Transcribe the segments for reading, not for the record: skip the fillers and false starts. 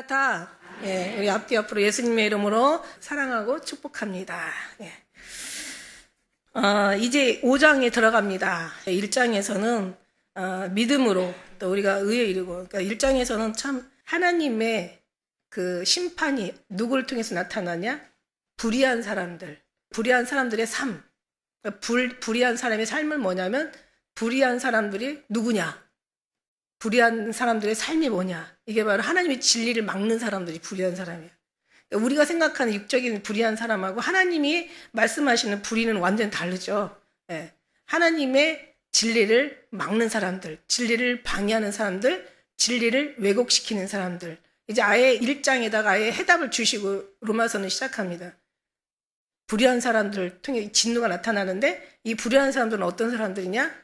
마라나타. 예, 우리 앞뒤 앞으로 예수님의 이름으로 사랑하고 축복합니다. 예. 이제 5장에 들어갑니다. 1장에서는 믿음으로, 또 우리가 의에 이르고, 그러니까 1장에서는 참 하나님의 그 심판이 누구를 통해서 나타나냐? 불의한 사람들, 불의한 사람들의 삶. 그러니까 불의한 사람의 삶은 뭐냐면, 불의한 사람들이 누구냐? 불의한 사람들의 삶이 뭐냐? 이게 바로 하나님의 진리를 막는 사람들이 불의한 사람이에요. 그러니까 우리가 생각하는 육적인 불의한 사람하고 하나님이 말씀하시는 불의는 완전히 다르죠. 예. 하나님의 진리를 막는 사람들, 진리를 방해하는 사람들, 진리를 왜곡시키는 사람들. 이제 아예 1장에다가 아예 해답을 주시고 로마서는 시작합니다. 불의한 사람들 통해 진노가 나타나는데, 이 불의한 사람들은 어떤 사람들이냐?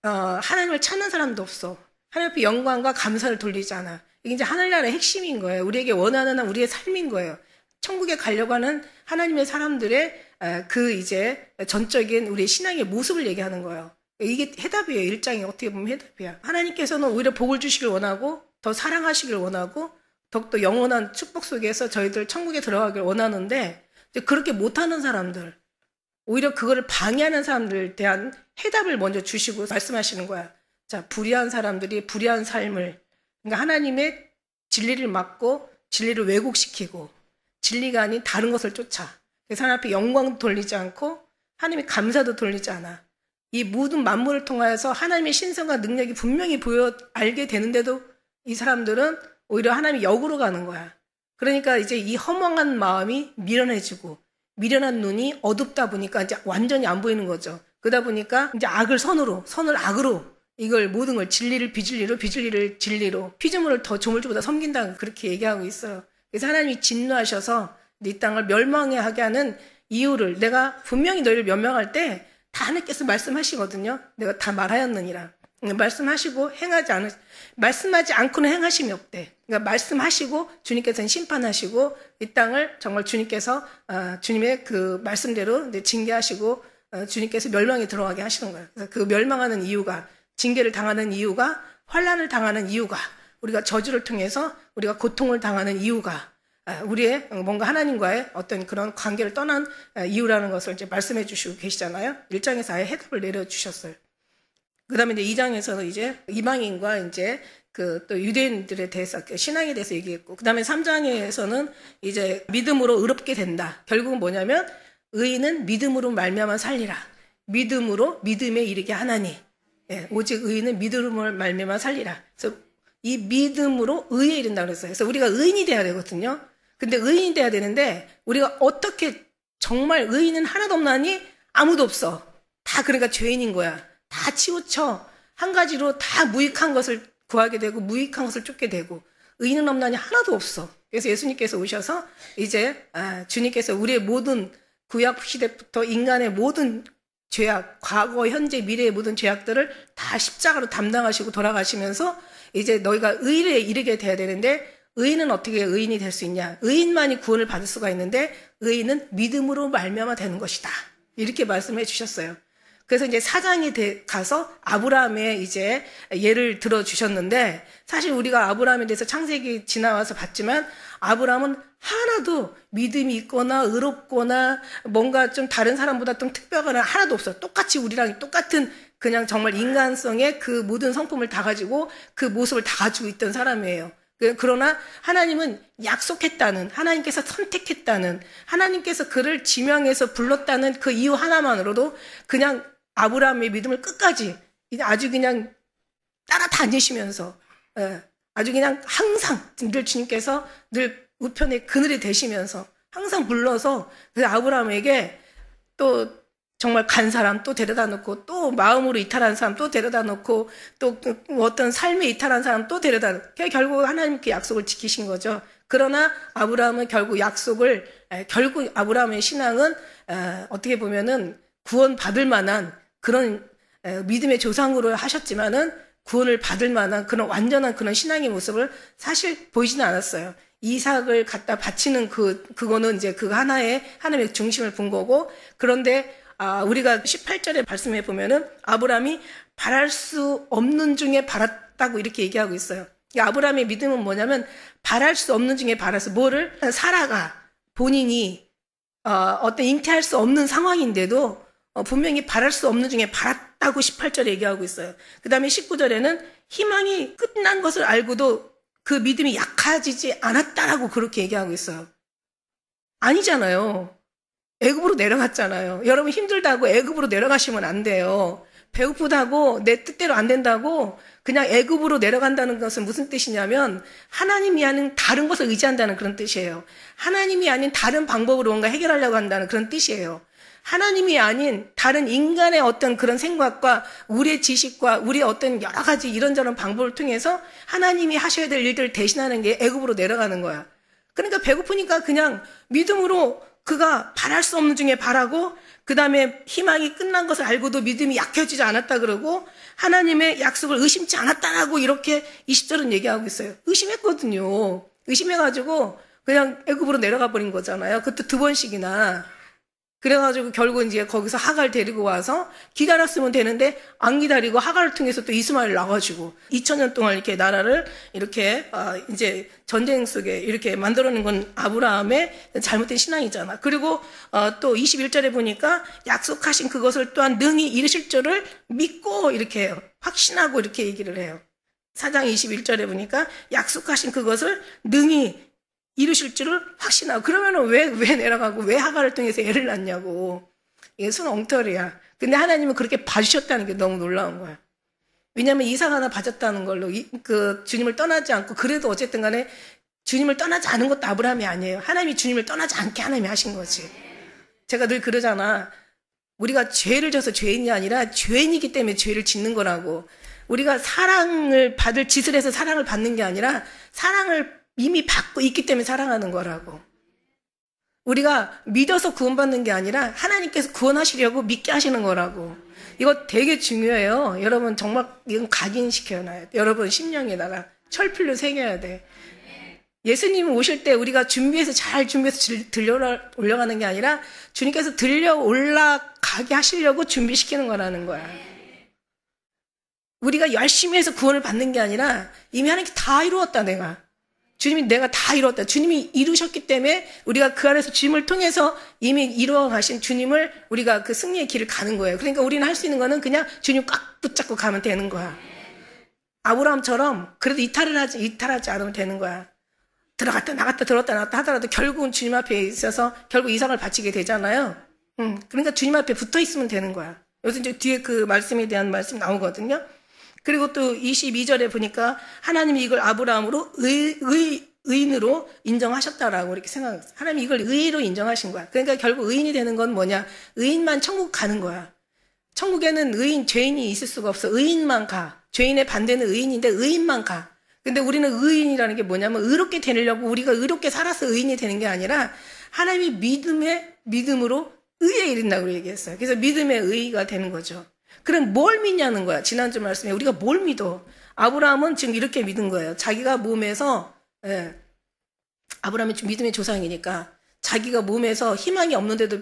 하나님을 찾는 사람도 없어. 하나님 앞에 영광과 감사를 돌리지 않아. 이게 이제 하늘나라의 핵심인 거예요. 우리에게 원하는 우리의 삶인 거예요. 천국에 가려고 하는 하나님의 사람들의 그 이제 전적인 우리의 신앙의 모습을 얘기하는 거예요. 이게 해답이에요. 1장이 어떻게 보면 해답이야. 하나님께서는 오히려 복을 주시길 원하고, 더 사랑하시길 원하고, 더욱더 영원한 축복 속에서 저희들 천국에 들어가길 원하는데, 이제 그렇게 못하는 사람들, 오히려 그거를 방해하는 사람들에 대한 해답을 먼저 주시고 말씀하시는 거야. 자, 불의한 사람들이 불의한 삶을, 그러니까 하나님의 진리를 막고 진리를 왜곡시키고 진리가 아닌 다른 것을 쫓아. 그래서 하나님 앞에 영광도 돌리지 않고 하나님의 감사도 돌리지 않아. 이 모든 만물을 통하여서 하나님의 신성과 능력이 분명히 보여 알게 되는데도 이 사람들은 오히려 하나님의 역으로 가는 거야. 그러니까 이제 이 허망한 마음이 미련해지고 미련한 눈이 어둡다 보니까 이제 완전히 안 보이는 거죠. 그러다 보니까 이제 악을 선을 악으로, 이걸 모든 걸 진리를 비진리로, 비진리를 진리로, 피조물을 더 조물주보다 섬긴다, 그렇게 얘기하고 있어요. 그래서 하나님이 진노하셔서 이 땅을 멸망하게 하는 이유를, 내가 분명히 너희를 멸망할 때 다 하나님께서 말씀하시거든요. 내가 다 말하였느니라. 말씀하시고 말씀하지 않고는 행하심이 없대. 그러니까 말씀하시고 주님께서는 심판하시고 이 땅을 정말 주님께서 주님의 그 말씀대로 이제 징계하시고 주님께서 멸망에 들어가게 하시는 거예요. 그래서 그 멸망하는 이유가, 징계를 당하는 이유가, 환난을 당하는 이유가, 우리가 저주를 통해서 우리가 고통을 당하는 이유가 우리의 뭔가 하나님과의 어떤 그런 관계를 떠난 이유라는 것을 이제 말씀해 주시고 계시잖아요. 1장에서 아예 해답을 내려주셨어요. 그 다음에 이제 2장에서는 이제 이방인과 이제 그 또 유대인들에 대해서, 신앙에 대해서 얘기했고, 그 다음에 3장에서는 이제 믿음으로 의롭게 된다. 결국은 뭐냐면, 의인은 믿음으로 말미암아 살리라. 믿음으로 믿음에 이르게 하나니. 예, 오직 의인은 믿음으로 말미암아 살리라. 그래서 이 믿음으로 의에 이른다고 그랬어요. 그래서 우리가 의인이 돼야 되거든요. 근데 의인이 돼야 되는데, 우리가 어떻게, 정말 의인은 하나도 없나니 아무도 없어. 다 그러니까 죄인인 거야. 다 치우쳐 한 가지로 다 무익한 것을 구하게 되고 무익한 것을 쫓게 되고, 의인은 없나니 하나도 없어. 그래서 예수님께서 오셔서 이제 주님께서 우리의 모든 구약 시대부터 인간의 모든 죄악, 과거, 현재, 미래의 모든 죄악들을 다 십자가로 담당하시고 돌아가시면서 이제 너희가 의에 이르게 돼야 되는데, 의인은 어떻게 의인이 될 수 있냐? 의인만이 구원을 받을 수가 있는데 의인은 믿음으로 말미암아 되는 것이다. 이렇게 말씀해 주셨어요. 그래서 이제 4장에 가서 아브라함의 이제 예를 들어주셨는데, 사실 우리가 아브라함에 대해서 창세기 지나와서 봤지만 아브라함은 하나도 믿음이 있거나 의롭거나 뭔가 좀 다른 사람보다 좀 특별하거나 하나도 없어요. 똑같이 우리랑 똑같은 그냥 정말 인간성의 그 모든 성품을 다 가지고 그 모습을 다 가지고 있던 사람이에요. 그러나 하나님은 약속했다는, 하나님께서 선택했다는, 하나님께서 그를 지명해서 불렀다는 그 이유 하나만으로도 그냥 아브라함의 믿음을 끝까지 아주 그냥 따라다니시면서, 아주 그냥 항상 늘 주님께서 늘 우편의 그늘이 되시면서 항상 불러서, 그 아브라함에게 또 정말 간 사람 또 데려다 놓고, 또 마음으로 이탈한 사람 또 데려다 놓고, 또 어떤 삶에 이탈한 사람 또 데려다 놓고, 결국 하나님께 약속을 지키신 거죠. 그러나 아브라함은 결국 결국 아브라함의 신앙은 어떻게 보면은 구원받을 만한 그런 믿음의 조상으로 하셨지만은 구원을 받을 만한 그런 완전한 그런 신앙의 모습을 사실 보이지는 않았어요. 이삭을 갖다 바치는 그거는 이제 그 하나님의 중심을 본 거고, 그런데 우리가 18절에 말씀해 보면은 아브라함이 바랄 수 없는 중에 바랐다고 이렇게 얘기하고 있어요. 아브라함의 믿음은 뭐냐면 바랄 수 없는 중에 바라서 뭐를? 사라가 본인이 어떤 잉태할 수 없는 상황인데도 분명히 바랄 수 없는 중에 바랐다고 18절에 얘기하고 있어요. 그 다음에 19절에는 희망이 끝난 것을 알고도 그 믿음이 약해지지 않았다라고 그렇게 얘기하고 있어요. 아니잖아요. 애굽으로 내려갔잖아요. 여러분 힘들다고 애굽으로 내려가시면 안 돼요. 배고프다고 내 뜻대로 안 된다고 그냥 애굽으로 내려간다는 것은 무슨 뜻이냐면 하나님이 아닌 다른 것을 의지한다는 그런 뜻이에요. 하나님이 아닌 다른 방법으로 뭔가 해결하려고 한다는 그런 뜻이에요. 하나님이 아닌 다른 인간의 어떤 그런 생각과 우리의 지식과 우리의 어떤 여러 가지 이런저런 방법을 통해서 하나님이 하셔야 될 일들을 대신하는 게 애굽으로 내려가는 거야. 그러니까 배고프니까 그냥 믿음으로 그가 바랄 수 없는 중에 바라고 그 다음에 희망이 끝난 것을 알고도 믿음이 약해지지 않았다 그러고 하나님의 약속을 의심치 않았다라고 이렇게 20절은 얘기하고 있어요. 의심했거든요. 의심해가지고 그냥 애굽으로 내려가 버린 거잖아요. 그것도 2번씩이나. 그래가지고 결국 이제 거기서 하갈 데리고 와서 기다렸으면 되는데 안 기다리고 하갈을 통해서 또 이스마엘 나가지고 2000년 동안 이렇게 나라를 이렇게 이제 전쟁 속에 이렇게 만들어낸 건 아브라함의 잘못된 신앙이잖아. 그리고 또 21절에 보니까 약속하신 그것을 또한 능히 이루실 줄을 믿고 이렇게 해요. 확신하고 이렇게 얘기를 해요. 4장 21절에 보니까 약속하신 그것을 능히 이루실 줄을 확신하고. 그러면은 왜 내려가고 왜 하갈을 통해서 애를 낳냐고. 이게 순 엉터리야. 근데 하나님은 그렇게 봐주셨다는 게 너무 놀라운 거야. 왜냐하면 이삭 하나 봐줬다는 걸로 그 주님을 떠나지 않고 그래도 어쨌든 간에 주님을 떠나지 않은 것도 아브라함이 아니에요. 하나님이 주님을 떠나지 않게 하나님이 하신 거지. 제가 늘 그러잖아. 우리가 죄를 져서 죄인이 아니라 죄인이기 때문에 죄를 짓는 거라고. 우리가 사랑을 받을 짓을 해서 사랑을 받는 게 아니라 사랑을 이미 받고 있기 때문에 사랑하는 거라고. 우리가 믿어서 구원받는 게 아니라 하나님께서 구원하시려고 믿게 하시는 거라고. 이거 되게 중요해요. 여러분 정말 이건 각인시켜놔요. 여러분 심령에다가 철필로 새겨야 돼. 예수님 오실 때 우리가 잘 준비해서 들려 올라가는 게 아니라 주님께서 들려 올라가게 하시려고 준비시키는 거라는 거야. 우리가 열심히 해서 구원을 받는 게 아니라 이미 하나님께 다 이루었다 내가. 주님이 내가 다 이뤘다. 주님이 이루셨기 때문에 우리가 그 안에서 주님을 통해서 이미 이루어 가신 주님을 우리가 그 승리의 길을 가는 거예요. 그러니까 우리는 할 수 있는 거는 그냥 주님 꽉 붙잡고 가면 되는 거야. 아브라함처럼 그래도 이탈하지 않으면 되는 거야. 들어갔다 나갔다 들어갔다 나갔다 하더라도 결국은 주님 앞에 있어서 결국 이삭을 바치게 되잖아요. 그러니까 주님 앞에 붙어 있으면 되는 거야. 여기서 이제 뒤에 그 말씀에 대한 말씀이 나오거든요. 그리고 또 22절에 보니까 하나님이 이걸 아브라함으로 의인으로 인정하셨다라고 이렇게 생각해요. 하나님이 이걸 의로 인정하신 거야. 그러니까 결국 의인이 되는 건 뭐냐? 의인만 천국 가는 거야. 천국에는 죄인이 있을 수가 없어. 의인만 가. 죄인의 반대는 의인인데 의인만 가. 근데 우리는 의인이라는 게 뭐냐면 의롭게 되려고 우리가 의롭게 살아서 의인이 되는 게 아니라 하나님이 믿음으로 의에 이른다고 얘기했어요. 그래서 믿음의 의가 되는 거죠. 그럼 뭘 믿냐는 거야. 지난주 말씀에 우리가 뭘 믿어. 아브라함은 지금 이렇게 믿은 거예요. 자기가 몸에서 아브라함이 믿음의 조상이니까 자기가 몸에서 희망이 없는데도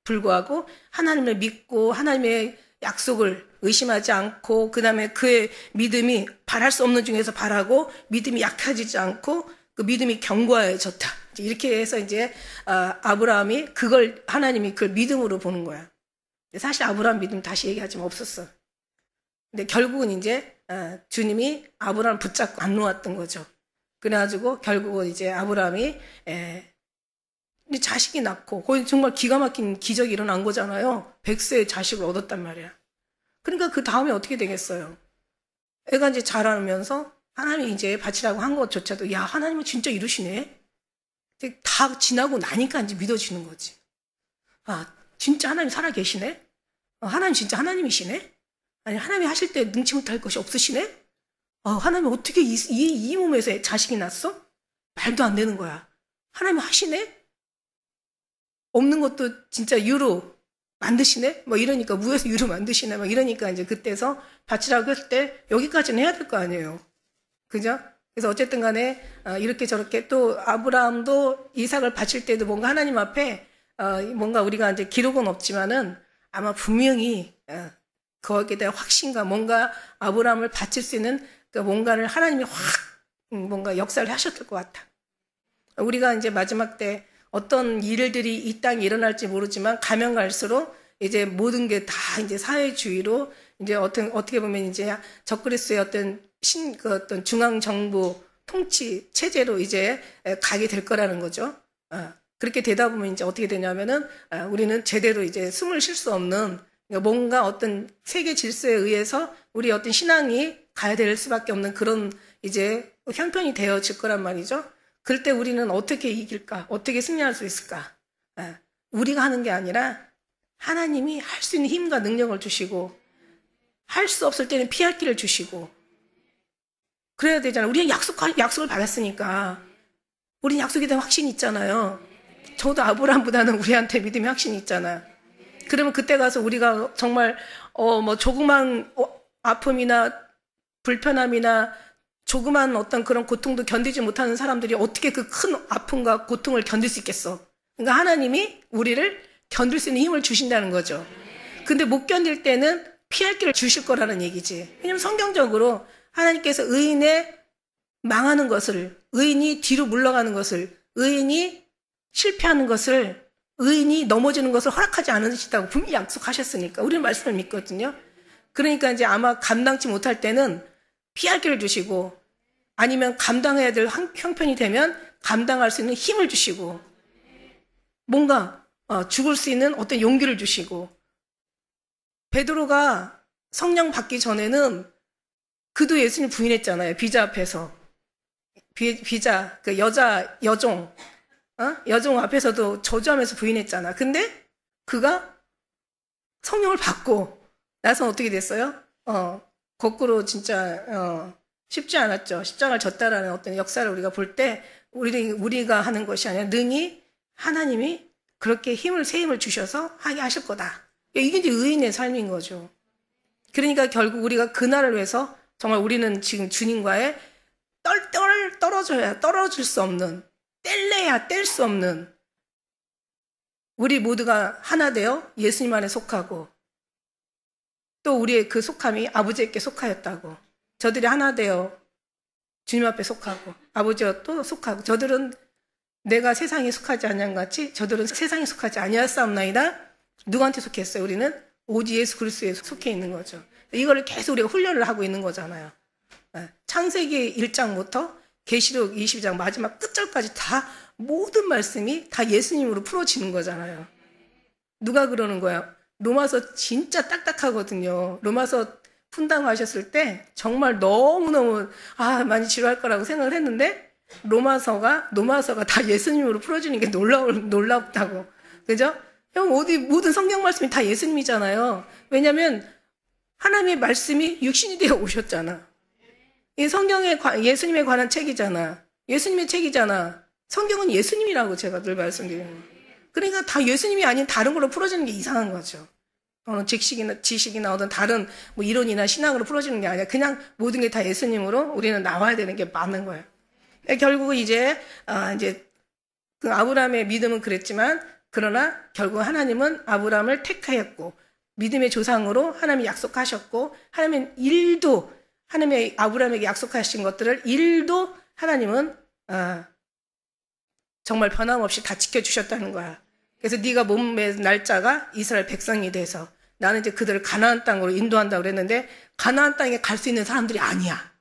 불구하고 하나님을 믿고 하나님의 약속을 의심하지 않고 그 다음에 그의 믿음이 바랄 수 없는 중에서 바라고 믿음이 약해지지 않고 그 믿음이 견고해졌다. 이렇게 해서 이제 아브라함이 하나님이 그걸 믿음으로 보는 거야. 사실 아브라함 믿음 다시 얘기하지만 없었어. 근데 결국은 이제 주님이 아브라함을 붙잡고 안 놓았던 거죠. 그래가지고 결국은 이제 아브라함이 자식이 낳고 거기 정말 기가 막힌 기적이 일어난 거잖아요. 100세의 자식을 얻었단 말이야. 그러니까 그 다음에 어떻게 되겠어요? 애가 이제 자라면서 하나님이 이제 바치라고 한 것조차도 야 하나님은 진짜 이루시네. 다 지나고 나니까 이제 믿어지는 거지. 아 진짜 하나님 살아계시네? 하나님 진짜 하나님이시네? 아니 하나님이 하실 때 능치 못할 것이 없으시네? 하나님 어떻게 이 몸에서 자식이 났어? 말도 안 되는 거야. 하나님 하시네? 없는 것도 진짜 유로 만드시네? 뭐 이러니까 무에서 유로 만드시네? 막 이러니까 이제 그때서 바치라고 했을 때 여기까지는 해야 될 거 아니에요. 그죠? 그래서 어쨌든 간에 이렇게 저렇게 또 아브라함도 이삭을 바칠 때도 뭔가 하나님 앞에 뭔가 우리가 이제 기록은 없지만은 아마 분명히 거기에 대한 확신과 뭔가 아브라함을 바칠 수 있는 그 뭔가를 하나님이 확 뭔가 역사를 하셨을 것 같아. 우리가 이제 마지막 때 어떤 일들이 이 땅에 일어날지 모르지만 가면 갈수록 이제 모든 게 다 이제 사회주의로 이제 어떻게 보면 이제 적그리스의 그 어떤 중앙정부 통치 체제로 이제 가게 될 거라는 거죠. 그렇게 되다 보면 이제 어떻게 되냐면은 우리는 제대로 이제 숨을 쉴 수 없는 뭔가 어떤 세계 질서에 의해서 우리 어떤 신앙이 가야 될 수밖에 없는 그런 이제 형편이 되어질 거란 말이죠. 그럴 때 우리는 어떻게 이길까? 어떻게 승리할 수 있을까? 우리가 하는 게 아니라 하나님이 할 수 있는 힘과 능력을 주시고 할 수 없을 때는 피할 길을 주시고 그래야 되잖아요. 우리는 약속을 받았으니까 우리는 약속에 대한 확신이 있잖아요. 저도 아브라함보다는 우리한테 믿음의 확신이 있잖아요. 그러면 그때 가서 우리가 정말 뭐 조그만 아픔이나 불편함이나 조그만 어떤 그런 고통도 견디지 못하는 사람들이 어떻게 그 큰 아픔과 고통을 견딜 수 있겠어? 그러니까 하나님이 우리를 견딜 수 있는 힘을 주신다는 거죠. 근데 못 견딜 때는 피할 길을 주실 거라는 얘기지. 왜냐면 성경적으로 하나님께서 의인의 망하는 것을, 의인이 뒤로 물러가는 것을, 의인이 실패하는 것을, 의인이 넘어지는 것을 허락하지 않으시다고 분명히 약속하셨으니까 우리는 말씀을 믿거든요. 그러니까 이제 아마 감당치 못할 때는 피할 길을 주시고 아니면 감당해야 될 형편이 되면 감당할 수 있는 힘을 주시고 뭔가 죽을 수 있는 어떤 용기를 주시고 베드로가 성령 받기 전에는 그도 예수님 부인했잖아요. 비자 앞에서 비자 그 여종 앞에서도 저주하면서 부인했잖아. 근데 그가 성령을 받고 나서 어떻게 됐어요? 거꾸로 진짜 쉽지 않았죠. 십자가를 졌다라는 어떤 역사를 우리가 볼 때 우리가 하는 것이 아니라 능히 하나님이 그렇게 새 힘을 주셔서 하게 하실 거다. 이게 이제 의인의 삶인 거죠. 그러니까 결국 우리가 그날을 위해서 정말 우리는 지금 주님과의 떨어질 수 없는 뗄래야 뗄 수 없는 우리 모두가 하나 되어 예수님 안에 속하고 또 우리의 그 속함이 아버지에게 속하였다고. 저들이 하나 되어 주님 앞에 속하고 아버지와 또 속하고 저들은 내가 세상에 속하지 아니한 같이 저들은 세상에 속하지 아니하였사옵나이다. 누구한테 속했어요? 우리는 오직 예수 그리스도에 속해 있는 거죠. 이거를 계속 우리가 훈련을 하고 있는 거잖아요. 창세기 1장부터 계시록 22장 마지막 끝절까지 다 모든 말씀이 다 예수님으로 풀어지는 거잖아요. 누가 그러는 거야? 로마서 진짜 딱딱하거든요. 로마서 푼다고 하셨을 때 정말 너무너무 많이 지루할 거라고 생각을 했는데 로마서가 다 예수님으로 풀어지는 게 놀랍다고. 그죠? 모든 성경 말씀이 다 예수님이잖아요. 왜냐면 하나님의 말씀이 육신이 되어 오셨잖아. 이 성경에 예수님에 관한 책이잖아. 예수님의 책이잖아. 성경은 예수님이라고 제가 늘 말씀드리는 거예요. 그러니까 다 예수님이 아닌 다른 걸로 풀어지는 게 이상한 거죠. 지식이나 어떤 다른 뭐 이론이나 신학으로 풀어지는 게 아니라 그냥 모든 게 다 예수님으로 우리는 나와야 되는 게 맞는 거예요. 결국 이제 그 아브라함의 믿음은 그랬지만 그러나 결국 하나님은 아브라함을 택하였고 믿음의 조상으로 하나님이 약속하셨고 하나님의 아브라함에게 약속하신 것들을 일도 하나님은 정말 변함없이 다 지켜주셨다는 거야. 그래서 네가 몸의 날짜가 이스라엘 백성이 돼서 나는 이제 그들을 가나안 땅으로 인도한다고 그랬는데 가나안 땅에 갈 수 있는 사람들이 아니야.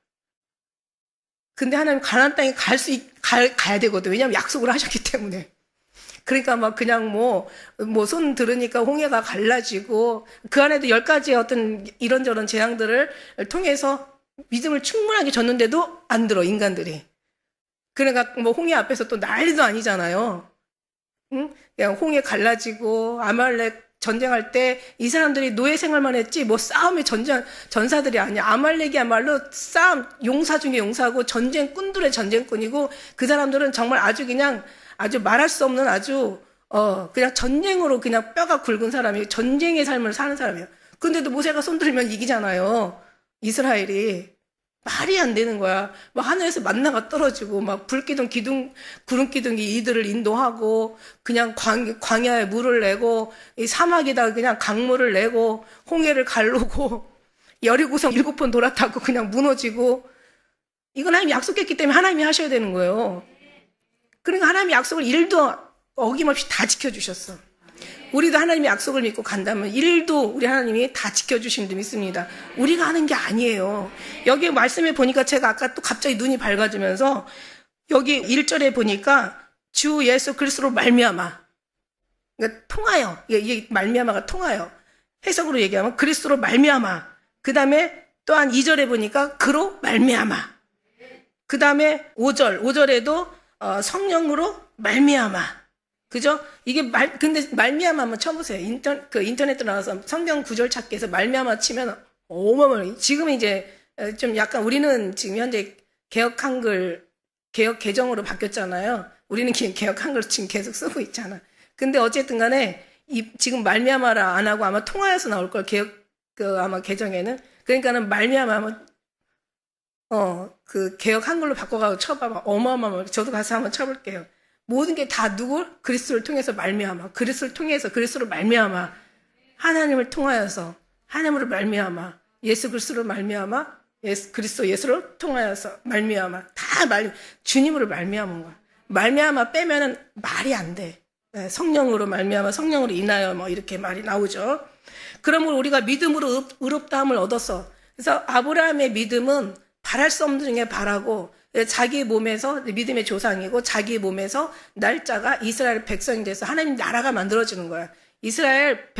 근데 하나님 가나안 땅에 가야 되거든. 왜냐하면 약속을 하셨기 때문에. 그러니까 막 그냥 손 들으니까 홍해가 갈라지고 그 안에도 10가지의 어떤 이런저런 재앙들을 통해서 믿음을 충분하게 줬는데도 안 들어, 인간들이. 그러니까 홍해 앞에서 또 난리도 아니잖아요. 응? 그냥 홍해 갈라지고 아말렉 전쟁할 때 이 사람들이 노예 생활만 했지 싸움의 전사들이 아니야. 아말렉이야말로 싸움 용사 중에 용사고 전쟁꾼들의 전쟁꾼이고 그 사람들은 정말 아주 말할 수 없는 그냥 전쟁으로 그냥 뼈가 굵은 사람이 전쟁의 삶을 사는 사람이에요. 근데도 모세가 손들면 이기잖아요. 이스라엘이. 말이 안 되는 거야. 하늘에서 만나가 떨어지고, 구름 기둥이 이들을 인도하고, 그냥 광야에 물을 내고, 이 사막에다가 그냥 강물을 내고, 홍해를 가르고, 여리고성 7번 돌아타고 그냥 무너지고, 이건 하나님이 약속했기 때문에 하나님이 하셔야 되는 거예요. 그러니까 하나님의 약속을 1도 어김없이 다 지켜주셨어. 우리도 하나님의 약속을 믿고 간다면 1도 우리 하나님이 다 지켜주신 줄 믿습니다. 우리가 하는 게 아니에요. 여기 말씀에 보니까 제가 아까 또 갑자기 눈이 밝아지면서 여기 1절에 보니까 주 예수 그리스도로 말미암아. 그러니까 통하여. 이게 말미암아가 통하여. 해석으로 얘기하면 그리스도로 말미암아. 그 다음에 또한 2절에 보니까 그로 말미암아. 그 다음에 5절에도 성령으로 말미암아. 그죠? 이게 근데 말미암아 한번 쳐보세요. 인터넷 들어가서 성경 구절 찾기에서 말미암아 치면 어마어마해요. 지금 이제 좀 약간 우리는 지금 현재 개혁 한글, 개혁 개정으로 바뀌었잖아요. 우리는 개혁 한글 지금 계속 쓰고 있잖아. 근데 어쨌든 간에 지금 말미암아라 안 하고 아마 통하여서 나올 걸 개혁, 아마 개정에는. 그러니까는 말미암아 하면, 개혁 한글로 바꿔가지고 쳐봐봐. 어마어마하게. 저도 가서 한번 쳐볼게요. 모든 게 다 누구? 그리스도를 통해서 말미암아. 그리스도를 통해서 그리스도로 말미암아. 하나님을 통하여서 하나님으로 말미암아. 예수 그리스도로 말미암아. 그리스도 예수로 통하여서 말미암아. 다 주님으로 말미암은 거야. 말미암아 빼면은 말이 안 돼. 성령으로 말미암아, 성령으로 인하여 뭐 이렇게 말이 나오죠. 그러므로 우리가 믿음으로 의롭다함을 얻었어. 그래서 아브라함의 믿음은 바랄 수 없는 중에 바라고 자기 몸에서 믿음의 조상이고 자기 몸에서 날짜가 이스라엘 백성이 돼서 하나님 나라가 만들어지는 거야. 이스라엘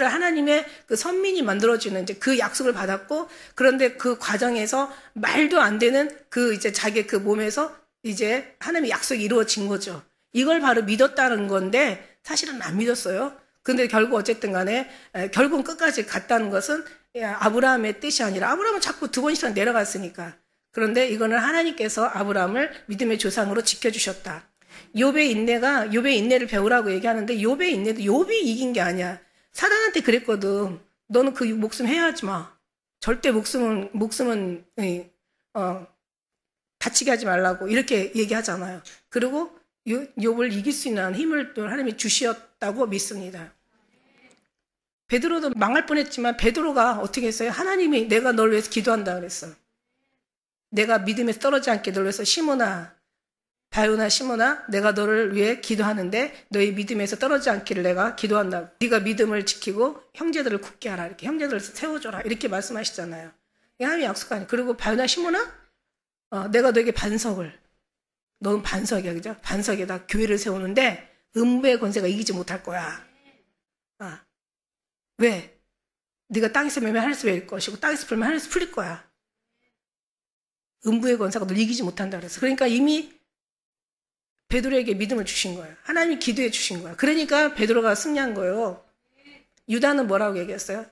하나님의 그 선민이 만들어지는 이제 그 약속을 받았고, 그런데 그 과정에서 말도 안 되는 이제 자기 그 몸에서 이제 하나님의 약속이 이루어진 거죠. 이걸 바로 믿었다는 건데 사실은 안 믿었어요. 근데 결국 어쨌든 간에 결국은 끝까지 갔다는 것은 아브라함의 뜻이 아니라, 아브라함은 자꾸 2번씩 내려갔으니까. 그런데 이거는 하나님께서 아브라함을 믿음의 조상으로 지켜주셨다. 욥의 인내를 배우라고 얘기하는데, 욥의 인내도 욥이 이긴 게 아니야. 사단한테 그랬거든. 너는 그 목숨 해야지 마. 절대 목숨은 다치게 하지 말라고 이렇게 얘기하잖아요. 그리고 욥을 이길 수 있는 힘을 또 하나님이 주셨다고 믿습니다. 베드로도 망할 뻔했지만 베드로가 어떻게 했어요? 하나님이 내가 널 위해서 기도한다 그랬어. 내가 믿음에서 떨어지지 않게 널 위해서 바요나 시몬아, 내가 너를 위해 기도하는데 너희 믿음에서 떨어지지 않기를 내가 기도한다. 네가 믿음을 지키고 형제들을 굳게 하라. 이렇게 형제들을 세워줘라. 이렇게 말씀하시잖아요. 하나님이 약속하니. 그리고 바요나 시몬아, 내가 너에게 너는 반석이야, 그죠? 반석에다 교회를 세우는데 음부의 권세가 이기지 못할 거야. 왜? 네가 땅에서 매면 하늘에서 매일 것이고 땅에서 풀면 하늘에서 풀릴 거야. 음부의 권세가 널 이기지 못한다 그랬어. 그러니까 이미 베드로에게 믿음을 주신 거예요. 하나님이 기도해 주신 거야. 그러니까 베드로가 승리한 거예요. 유다는 뭐라고 얘기했어요?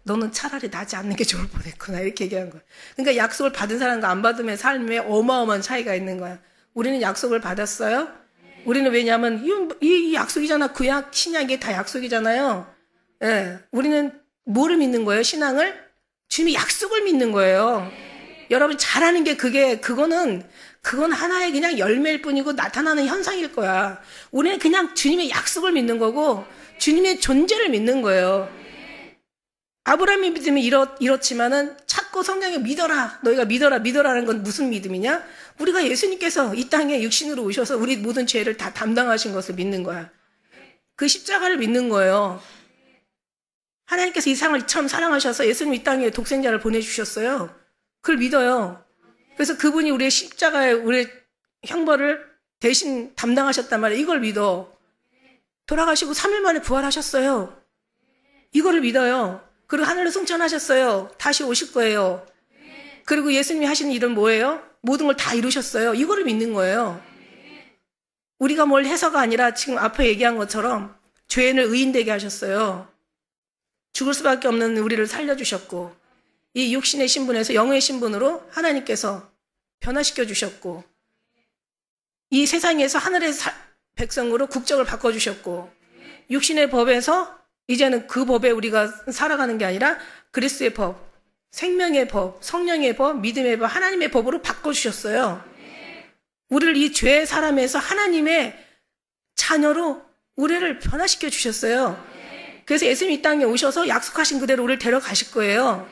너는 차라리 나지 않는 게 좋을 뻔했구나. 이렇게 얘기한 거야. 그러니까 약속을 받은 사람과 안 받으면 삶에 어마어마한 차이가 있는 거야. 우리는 약속을 받았어요. 우리는 왜냐하면 이 약속이잖아. 구약, 신약이 다 약속이잖아요. 예, 우리는 뭐를 믿는 거예요? 신앙을? 주님이 약속을 믿는 거예요. 여러분 잘하는 게 그건 하나의 그냥 열매일 뿐이고 나타나는 현상일 거야. 우리는 그냥 주님의 약속을 믿는 거고 주님의 존재를 믿는 거예요. 아브라함의 믿음이 이렇지만은 자꾸 성경에 믿어라. 너희가 믿어라는 건 무슨 믿음이냐? 우리가 예수님께서 이 땅에 육신으로 오셔서 우리 모든 죄를 다 담당하신 것을 믿는 거야. 그 십자가를 믿는 거예요. 하나님께서 이 세상을 참 사랑하셔서 예수님 이 땅에 독생자를 보내주셨어요. 그걸 믿어요. 그래서 그분이 우리의 십자가에 우리의 형벌을 대신 담당하셨단 말이에요. 이걸 믿어. 돌아가시고 3일 만에 부활하셨어요. 이거를 믿어요. 그리고 하늘로 승천하셨어요. 다시 오실 거예요. 그리고 예수님이 하시는 일은 뭐예요? 모든 걸 다 이루셨어요. 이거를 믿는 거예요. 우리가 뭘 해서가 아니라 지금 앞에 얘기한 것처럼 죄인을 의인되게 하셨어요. 죽을 수밖에 없는 우리를 살려주셨고, 이 육신의 신분에서 영의 신분으로 하나님께서 변화시켜 주셨고, 이 세상에서 하늘의 백성으로 국적을 바꿔주셨고, 육신의 법에서 이제는 그 법에 우리가 살아가는 게 아니라 그리스도의 법, 생명의 법, 성령의 법, 믿음의 법, 하나님의 법으로 바꿔주셨어요. 우리를 이 죄의 사람에서 하나님의 자녀로 우리를 변화시켜 주셨어요. 그래서 예수님이 이 땅에 오셔서 약속하신 그대로 우리를 데려가실 거예요.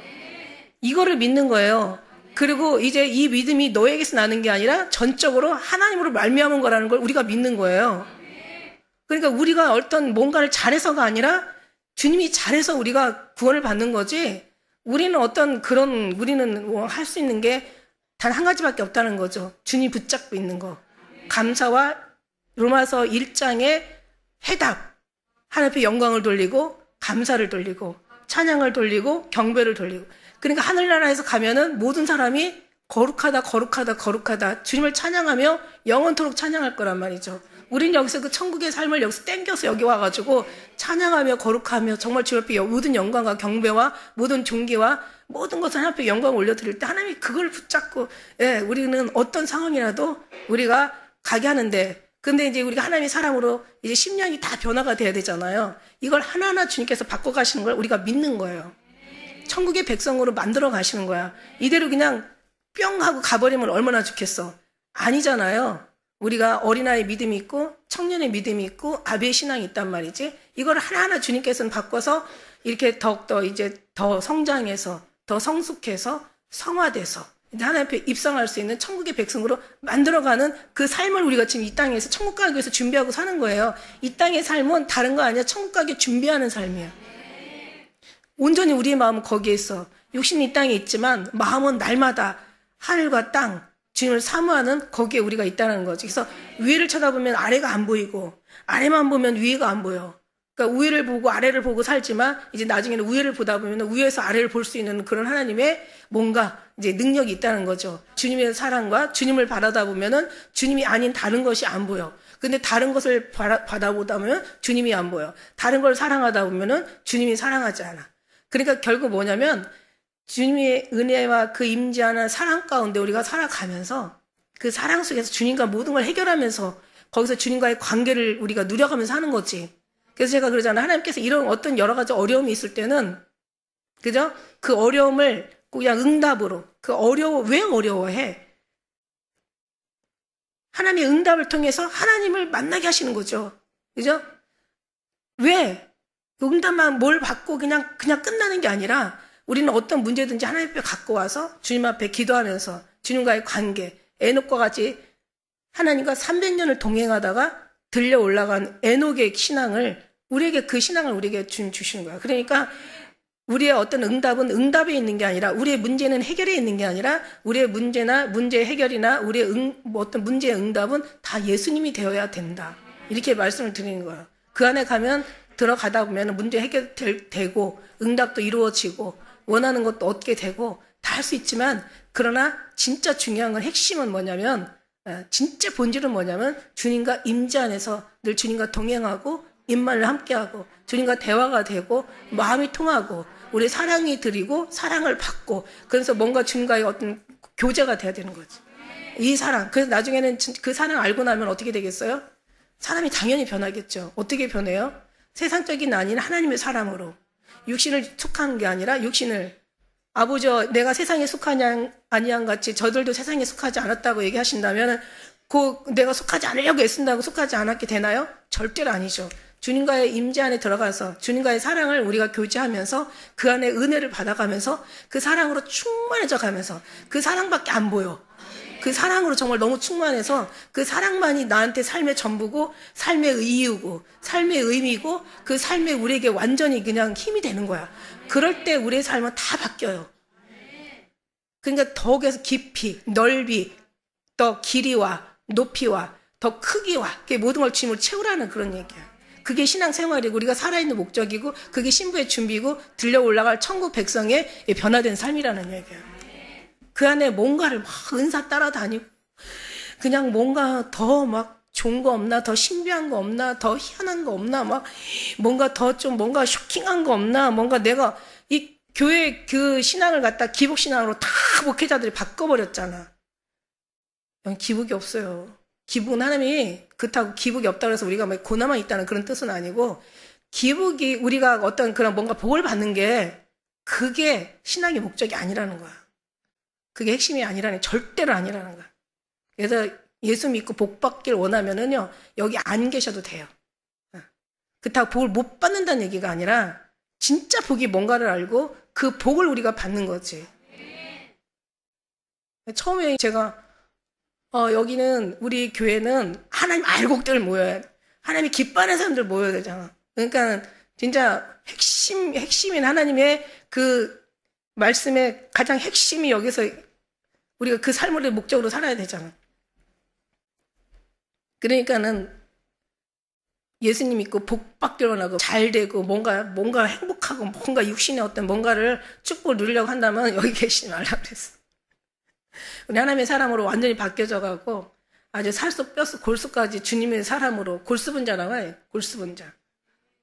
이거를 믿는 거예요. 그리고 이제 이 믿음이 너에게서 나는 게 아니라 전적으로 하나님으로 말미암은 거라는 걸 우리가 믿는 거예요. 그러니까 우리가 어떤 뭔가를 잘해서가 아니라 주님이 잘해서 우리가 구원을 받는 거지, 우리는 우리는 할 수 있는 게 단 한 가지밖에 없다는 거죠. 주님 붙잡고 있는 거. 감사와 로마서 1장의 해답. 하나님 앞에 영광을 돌리고, 감사를 돌리고, 찬양을 돌리고, 경배를 돌리고. 그러니까 하늘나라에서 가면은 모든 사람이 거룩하다, 거룩하다, 거룩하다. 주님을 찬양하며 영원토록 찬양할 거란 말이죠. 우린 여기서 그 천국의 삶을 여기서 땡겨서 여기 와가지고 찬양하며 거룩하며 정말 주님 앞에 모든 영광과 경배와 모든 존귀와 모든 것을 하나님 앞에 영광을 올려드릴 때 하나님이 그걸 붙잡고, 예, 우리는 어떤 상황이라도 우리가 가게 하는데, 근데 이제 우리가 하나님의 사람으로 이제 심령이 다 변화가 돼야 되잖아요. 이걸 하나하나 주님께서 바꿔가시는 걸 우리가 믿는 거예요. 천국의 백성으로 만들어 가시는 거야. 이대로 그냥 뿅 하고 가버리면 얼마나 좋겠어. 아니잖아요. 우리가 어린아이의 믿음이 있고 청년의 믿음이 있고 아비의 신앙이 있단 말이지. 이걸 하나하나 주님께서는 바꿔서 이렇게 더욱더 이제 더 성장해서 더 성숙해서 성화돼서 이제 하나님 앞에 입성할 수 있는 천국의 백성으로 만들어가는 그 삶을 우리가 지금 이 땅에서 천국 가기 위해서 준비하고 사는 거예요. 이 땅의 삶은 다른 거 아니야. 천국 가기 준비하는 삶이야. 온전히 우리의 마음은 거기에 있어. 육신이 이 땅에 있지만 마음은 날마다 하늘과 땅, 주님을 사모하는 거기에 우리가 있다는 거지. 그래서 위를 쳐다보면 아래가 안 보이고 아래만 보면 위가 안 보여. 그러니까 위를 보고 아래를 보고 살지만 이제 나중에는 위를 보다 보면 위에서 아래를 볼 수 있는 그런 하나님의 뭔가 이제 능력이 있다는 거죠. 주님의 사랑과 주님을 바라다 보면은 주님이 아닌 다른 것이 안 보여. 근데 다른 것을 받아보다 보면 주님이 안 보여. 다른 걸 사랑하다 보면은 주님이 사랑하지 않아. 그러니까 결국 뭐냐면 주님의 은혜와 그 임재하는 사랑 가운데 우리가 살아가면서 그 사랑 속에서 주님과 모든 걸 해결하면서 거기서 주님과의 관계를 우리가 누려가면서 하는 거지. 그래서 제가 그러잖아요. 하나님께서 이런 어떤 여러 가지 어려움이 있을 때는, 그죠? 그 어려움을 그냥 응답으로, 왜 어려워해? 하나님의 응답을 통해서 하나님을 만나게 하시는 거죠. 그죠? 왜? 응답만 뭘 받고 그냥 끝나는 게 아니라 우리는 어떤 문제든지 하나님 앞에 갖고 와서 주님 앞에 기도하면서 주님과의 관계, 에녹과 같이 하나님과 300년을 동행하다가 들려 올라간 에녹의 신앙을 우리에게 그 신앙을 우리에게 주시는 거야. 그러니까 우리의 어떤 응답은 응답에 있는 게 아니라 우리의 문제는 해결에 있는 게 아니라 우리의 문제나 문제 해결이나 우리의 어떤 문제의 응답은 다 예수님이 되어야 된다. 이렇게 말씀을 드리는 거야. 그 안에 가면 들어가다 보면 문제 해결되고 응답도 이루어지고 원하는 것도 얻게 되고 다 할 수 있지만, 그러나 진짜 중요한 건 핵심은 뭐냐면, 진짜 본질은 뭐냐면 주님과 임재 안에서 늘 주님과 동행하고 임마를 함께하고 주님과 대화가 되고 마음이 통하고 우리 사랑이 드리고 사랑을 받고, 그래서 뭔가 주님과의 어떤 교제가 돼야 되는 거지. 이 사랑. 그래서 나중에는 그 사랑 알고 나면 어떻게 되겠어요? 사람이 당연히 변하겠죠. 어떻게 변해요? 세상적인 아닌 하나님의 사람으로. 육신을 속하는 게 아니라 육신을, 아버지 내가 세상에 속하지 아니한 같이 저들도 세상에 속하지 않았다고 얘기하신다면 내가 속하지 않으려고 애쓴다고 속하지 않았게 되나요? 절대로 아니죠. 주님과의 임재 안에 들어가서 주님과의 사랑을 우리가 교제하면서 그 안에 은혜를 받아가면서 그 사랑으로 충만해져 가면서 그 사랑밖에 안 보여. 그 사랑으로 정말 너무 충만해서 그 사랑만이 나한테 삶의 전부고 삶의 이유고 삶의 의미고 그 삶에 우리에게 완전히 그냥 힘이 되는 거야. 그럴 때 우리의 삶은 다 바뀌어요. 그러니까 더욱에서 깊이, 넓이, 더 길이와 높이와 더 크기와 그게 모든 걸 주님으로 채우라는 그런 얘기야. 그게 신앙생활이고 우리가 살아있는 목적이고 그게 신부의 준비고 들려 올라갈 천국 백성의 변화된 삶이라는 얘기야. 그 안에 뭔가를 막 은사 따라다니고 그냥 뭔가 더 막 좋은 거 없나, 더 신비한 거 없나, 더 희한한 거 없나, 막 뭔가 더 좀 뭔가 쇼킹한 거 없나, 뭔가 내가 이 교회 그 신앙을 갖다 기복신앙으로 다 목회자들이 바꿔버렸잖아. 기복이 없어요. 기복은 하나님이 그렇다고 기복이 없다고 해서 우리가 막 고난만 있다는 그런 뜻은 아니고, 기복이 우리가 어떤 그런 뭔가 복을 받는 게 그게 신앙의 목적이 아니라는 거야. 그게 핵심이 아니라는, 절대로 아니라는 거야. 그래서 예수 믿고 복 받길 원하면은요, 여기 안 계셔도 돼요. 그렇다고 복을 못 받는다는 얘기가 아니라 진짜 복이 뭔가를 알고 그 복을 우리가 받는 거지. 처음에 제가 여기는 우리 교회는 하나님 알곡들 모여야 돼. 하나님이 기뻐하는 사람들 모여야 되잖아. 그러니까 진짜 핵심인 하나님의 그 말씀의 가장 핵심이 여기서 우리가 그 삶을 목적으로 살아야 되잖아. 그러니까는 예수님 믿고 복 받기로 하고 잘 되고 뭔가 행복하고 뭔가 육신의 어떤 뭔가를 축복을 누리려고 한다면 여기 계시지 말라 그랬어. 우리 하나님의 사람으로 완전히 바뀌어져 가고 아주 살수 뼈수 골수까지 주님의 사람으로 골수분자라고 해. 골수분자.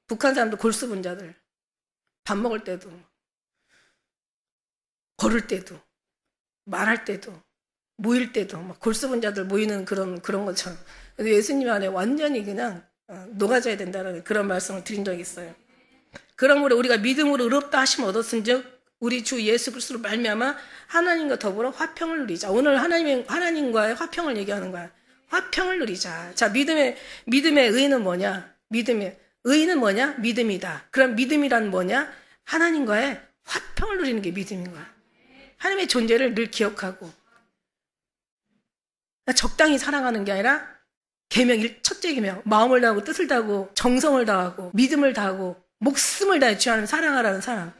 북한 사람도 골수분자들. 밥 먹을 때도 걸을 때도 말할 때도 모일 때도 막 골수분자들 모이는 그런 것처럼 예수님 안에 완전히 그냥 녹아져야 된다는 그런 말씀을 드린 적이 있어요. 그러므로 우리가 믿음으로 의롭다 하심 얻었은즉 우리 주 예수 그리스도로 말미암아 하나님과 더불어 화평을 누리자. 오늘 하나님과의 화평을 얘기하는 거야. 화평을 누리자. 자, 믿음의 의는 뭐냐? 믿음의 의는 뭐냐? 믿음이다. 그럼 믿음이란 뭐냐? 하나님과의 화평을 누리는 게 믿음인 거야. 하나님의 존재를 늘 기억하고 적당히 사랑하는 게 아니라 첫째 계명, 마음을 다하고 뜻을 다하고 정성을 다하고 믿음을 다하고 목숨을 다해 주 하나님 사랑하라는 사랑.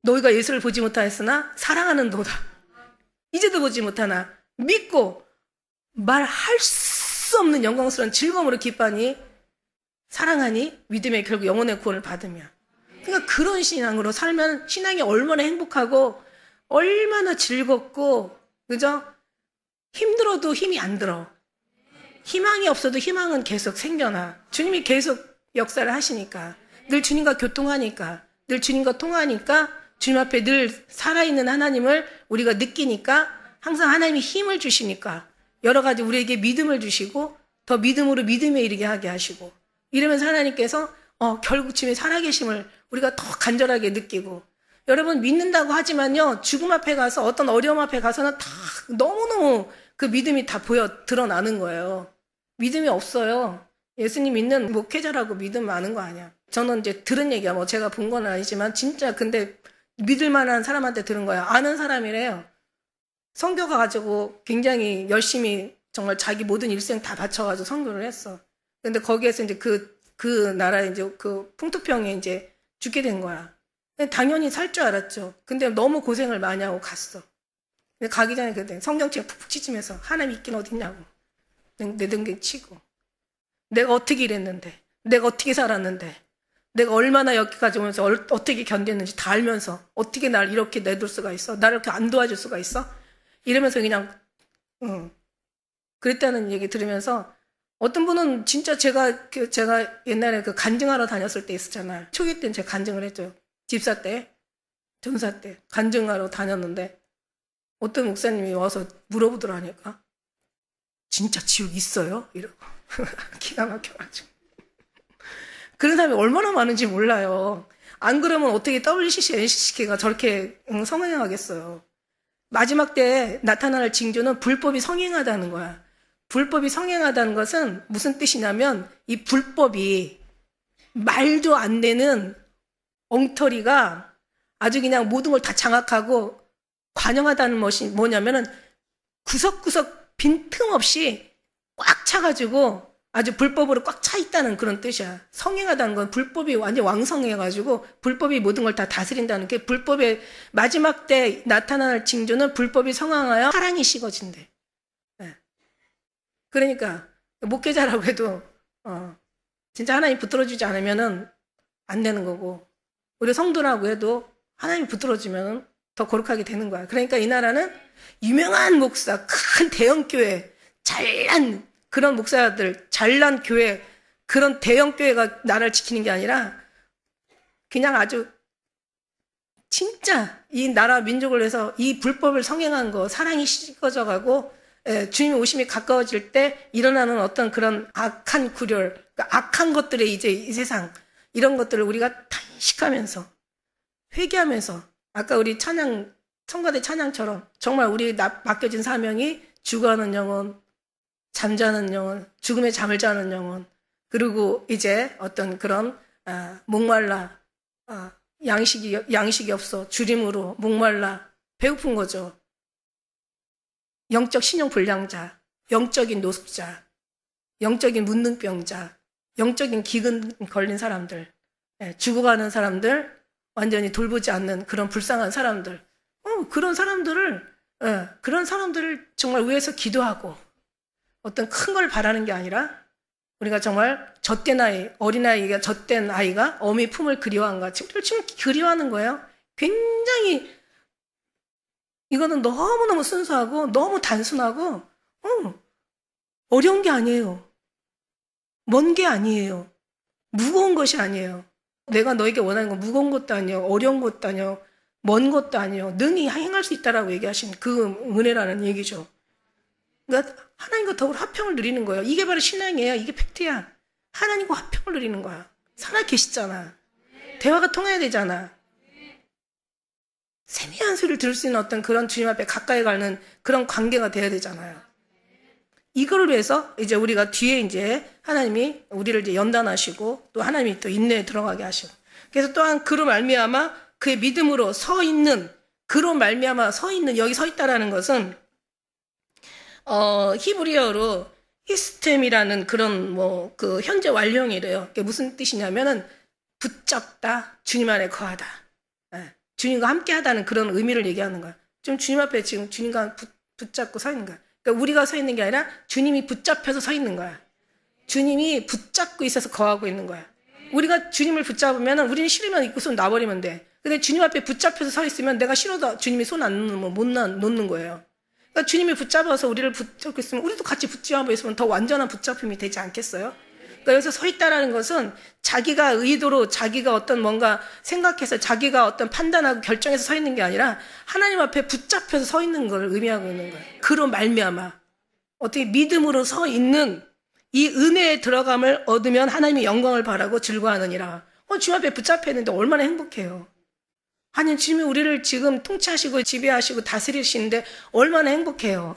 너희가 예수를 보지 못하였으나 사랑하는 도다. 이제도 보지 못하나 믿고 말할 수 없는 영광스러운 즐거움으로 기뻐하니 사랑하니 믿음의 결국 영혼의 구원을 받으며. 그러니까 그런 신앙으로 살면 신앙이 얼마나 행복하고 얼마나 즐겁고, 그죠? 힘들어도 힘이 안 들어. 희망이 없어도 희망은 계속 생겨나. 주님이 계속 역사를 하시니까, 늘 주님과 교통하니까, 늘 주님과 통하니까, 주님 앞에 늘 살아있는 하나님을 우리가 느끼니까, 항상 하나님이 힘을 주시니까, 여러 가지 우리에게 믿음을 주시고, 더 믿음으로 믿음에 이르게 하게 하시고, 이러면서 하나님께서 결국 주님의 살아계심을 우리가 더 간절하게 느끼고, 여러분 믿는다고 하지만요, 죽음 앞에 가서 어떤 어려움 앞에 가서는 다 너무너무 그 믿음이 다 드러나는 거예요. 믿음이 없어요. 예수님 믿는 목회자라고 믿음 많은 거 아니야. 저는 이제 들은 얘기야. 뭐 제가 본 건 아니지만 진짜 근데 믿을 만한 사람한테 들은 거야. 아는 사람이래요. 선교 가가지고 굉장히 열심히 정말 자기 모든 일생 다 바쳐가지고 선교를 했어. 근데 거기에서 이제 그 나라에 이제 그 풍토병에 이제 죽게 된 거야. 당연히 살 줄 알았죠. 근데 너무 고생을 많이 하고 갔어. 근데 가기 전에 그때 성경책 푹푹 찢으면서 하나님 있긴 어딨냐고. 내 등에 치고. 내가 어떻게 일했는데, 내가 어떻게 살았는데, 내가 얼마나 여기까지 오면서 어떻게 견뎠는지 다 알면서 어떻게 날 이렇게 내둘 수가 있어? 나를 이렇게 안 도와줄 수가 있어? 이러면서 그냥 그랬다는 얘기 들으면서 어떤 분은 진짜 제가 옛날에 그 간증하러 다녔을 때 있었잖아요. 초기 때는 제가 간증을 했죠. 집사 때, 전사 때 간증하러 다녔는데 어떤 목사님이 와서 물어보더라니까. 진짜 지옥 있어요? 이러고 기가 막혀가지고. 그런 사람이 얼마나 많은지 몰라요. 안 그러면 어떻게 WCC, NCC가 저렇게 성행하겠어요. 마지막 때 나타날 징조는 불법이 성행하다는 거야. 불법이 성행하다는 것은 무슨 뜻이냐면 이 불법이 말도 안 되는 엉터리가 아주 그냥 모든 걸 다 장악하고 관영하다는 것이 뭐냐면은 구석구석 빈틈없이 꽉 차가지고 아주 불법으로 꽉 차 있다는 그런 뜻이야. 성행하다는 건 불법이 완전 왕성해가지고 불법이 모든 걸 다 다스린다는 게 불법의 마지막 때 나타날 징조는 불법이 성황하여 사랑이 식어진대. 네. 그러니까 목회자라고 해도 진짜 하나님 붙들어주지 않으면은 안 되는 거고 우리 성도라고 해도 하나님 붙들어주면 더 거룩하게 되는 거야. 그러니까 이 나라는 유명한 목사, 큰 대형교회, 잘난 그런 목사들, 잘난 교회, 그런 대형교회가 나라를 지키는 게 아니라 그냥 아주 진짜 이 나라 민족을 위해서 이 불법을 성행한 거, 사랑이 식어져 가고 주님 오심이 가까워질 때 일어나는 어떤 그런 악한 구렬, 그러니까 악한 것들의 이제 이 세상, 이런 것들을 우리가 탄식하면서 회개하면서 아까 우리 찬양, 성가대 찬양처럼 정말 우리 맡겨진 사명이 죽어가는 영혼, 잠자는 영혼, 죽음의 잠을 자는 영혼, 그리고 이제 어떤 그런 목말라, 양식이 없어 주림으로 목말라 배고픈 거죠. 영적 신용불량자, 영적인 노숙자, 영적인 문둥병자, 영적인 기근 걸린 사람들, 죽어가는 사람들, 완전히 돌보지 않는 그런 불쌍한 사람들, 그런 사람들을 정말 위해서 기도하고 어떤 큰 걸 바라는 게 아니라 우리가 정말 젖된 아이, 어린아이가 젖된 아이가 어미 품을 그리워한 같이 우리를 지금 그리워하는 거예요. 굉장히 이거는 너무너무 순수하고 너무 단순하고 어려운 게 아니에요. 먼 게 아니에요. 무거운 것이 아니에요. 내가 너에게 원하는 건 무거운 것도 아니에요. 어려운 것도 아니에요. 먼 것도 아니에요. 능히 행할 수 있다라고 얘기하신 그 은혜라는 얘기죠. 그러니까 하나님과 더불어 화평을 누리는 거예요. 이게 바로 신앙이에요. 이게 팩트야. 하나님과 화평을 누리는 거야. 살아 계시잖아. 대화가 통해야 되잖아. 세미한 소리를 들을 수 있는 어떤 그런 주님 앞에 가까이 가는 그런 관계가 돼야 되잖아요. 이거를 위해서 이제 우리가 뒤에 이제 하나님이 우리를 이제 연단하시고 또 하나님이 또 인내에 들어가게 하시고 그래서 또한 그로 말미암아 그의 믿음으로 서 있는 그로 말미암아 서 있는 여기 서 있다라는 것은 히브리어로 히스템이라는 그런 그 현재 완료형이래요. 그게 무슨 뜻이냐면은 붙잡다, 주님 안에 거하다. 주님과 함께하다는 그런 의미를 얘기하는 거야. 지금 주님 앞에 지금 주님과 붙잡고 서 있는 거야. 그러니까 우리가 서 있는 게 아니라 주님이 붙잡혀서 서 있는 거야. 주님이 붙잡고 있어서 거하고 있는 거야. 우리가 주님을 붙잡으면 우리는 싫으면 입고 손 놔버리면 돼. 근데 주님 앞에 붙잡혀서 서 있으면 내가 싫어도 주님이 손 안 놓으면 못 놓는 거예요. 그러니까 주님이 붙잡아서 우리를 붙잡고 있으면 우리도 같이 붙잡아 있으면 더 완전한 붙잡힘이 되지 않겠어요? 그러니까 여기서 서 있다라는 것은 자기가 의도로 자기가 어떤 뭔가 생각해서 자기가 어떤 판단하고 결정해서 서 있는 게 아니라 하나님 앞에 붙잡혀서 서 있는 걸 의미하고 있는 거예요. 그로 말미암아 어떻게 믿음으로 서 있는 이 은혜에 들어감을 얻으면 하나님의 영광을 바라고 즐거워하느니라. 주님 앞에 붙잡혀 있는데 얼마나 행복해요. 아니 주님이 우리를 지금 통치하시고 지배하시고 다스리시는데 얼마나 행복해요.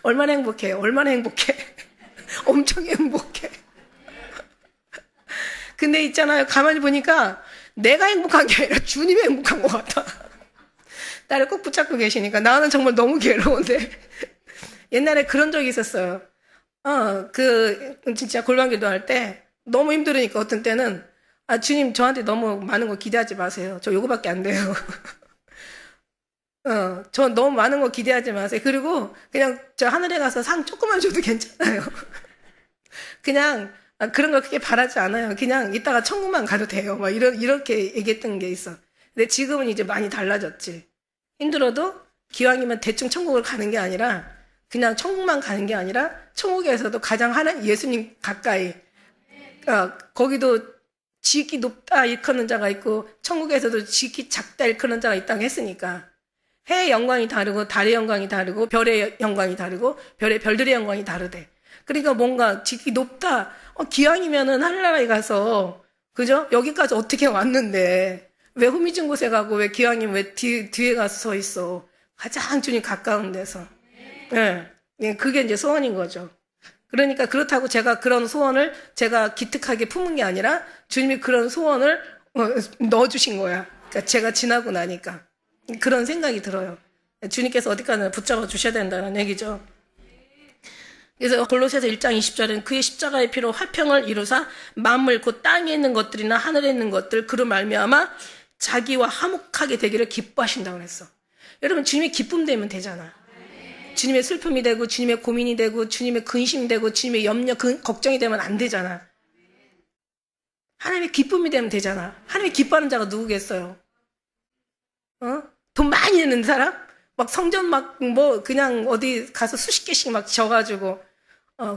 얼마나 행복해요. 얼마나 행복해. 엄청 행복해. 근데 있잖아요. 가만히 보니까 내가 행복한 게 아니라 주님이 행복한 것 같아. 나를 꼭 붙잡고 계시니까 나는 정말 너무 괴로운데. 옛날에 그런 적이 있었어요. 진짜 골방 기도할 때 너무 힘들으니까 어떤 때는 주님 저한테 너무 많은 거 기대하지 마세요. 저 요거밖에 안 돼요. 저 너무 많은 거 기대하지 마세요. 그리고 그냥 저 하늘에 가서 상 조금만 줘도 괜찮아요. 그냥 그런 거 그렇게 바라지 않아요. 그냥 이따가 천국만 가도 돼요. 막 이렇게 얘기했던 게 있어. 근데 지금은 이제 많이 달라졌지. 힘들어도 기왕이면 대충 천국을 가는 게 아니라 그냥 천국만 가는 게 아니라 천국에서도 가장 하나님 예수님 가까이 거기도 지극히 높다 일컫는 자가 있고 천국에서도 지극히 작다 일컫는 자가 있다고 했으니까 해의 영광이 다르고 달의 영광이 다르고 별의 영광이 다르고 별들의 영광이 다르대. 그러니까 뭔가 지극히 높다. 기왕이면은 하늘나라에 가서 그죠? 여기까지 어떻게 왔는데 왜 후미진 곳에 가고 왜 기왕이면 왜 뒤에 가서 서 있어? 가장 주님 가까운 데서. 네, 그게 이제 소원인 거죠. 그러니까 그렇다고 제가 그런 소원을 제가 기특하게 품은 게 아니라 주님이 그런 소원을 넣어주신 거야. 그러니까 제가 지나고 나니까 그런 생각이 들어요. 주님께서 어디까지나 붙잡아 주셔야 된다는 얘기죠. 그래서 골로새서 1장 20절에는 그의 십자가의 피로 화평을 이루사 만물 곧 땅에 있는 것들이나 하늘에 있는 것들 그로 말미암아 자기와 화목하게 되기를 기뻐하신다고 그랬어. 여러분 주님의 기쁨 되면 되잖아. 주님의 슬픔이 되고 주님의 고민이 되고 주님의 근심이 되고 주님의 염려, 걱정이 되면 안 되잖아. 하나님의 기쁨이 되면 되잖아. 하나님이 기뻐하는 자가 누구겠어요? 돈 많이 내는 사람? 막 성전 그냥 어디 가서 수십 개씩 막 져가지고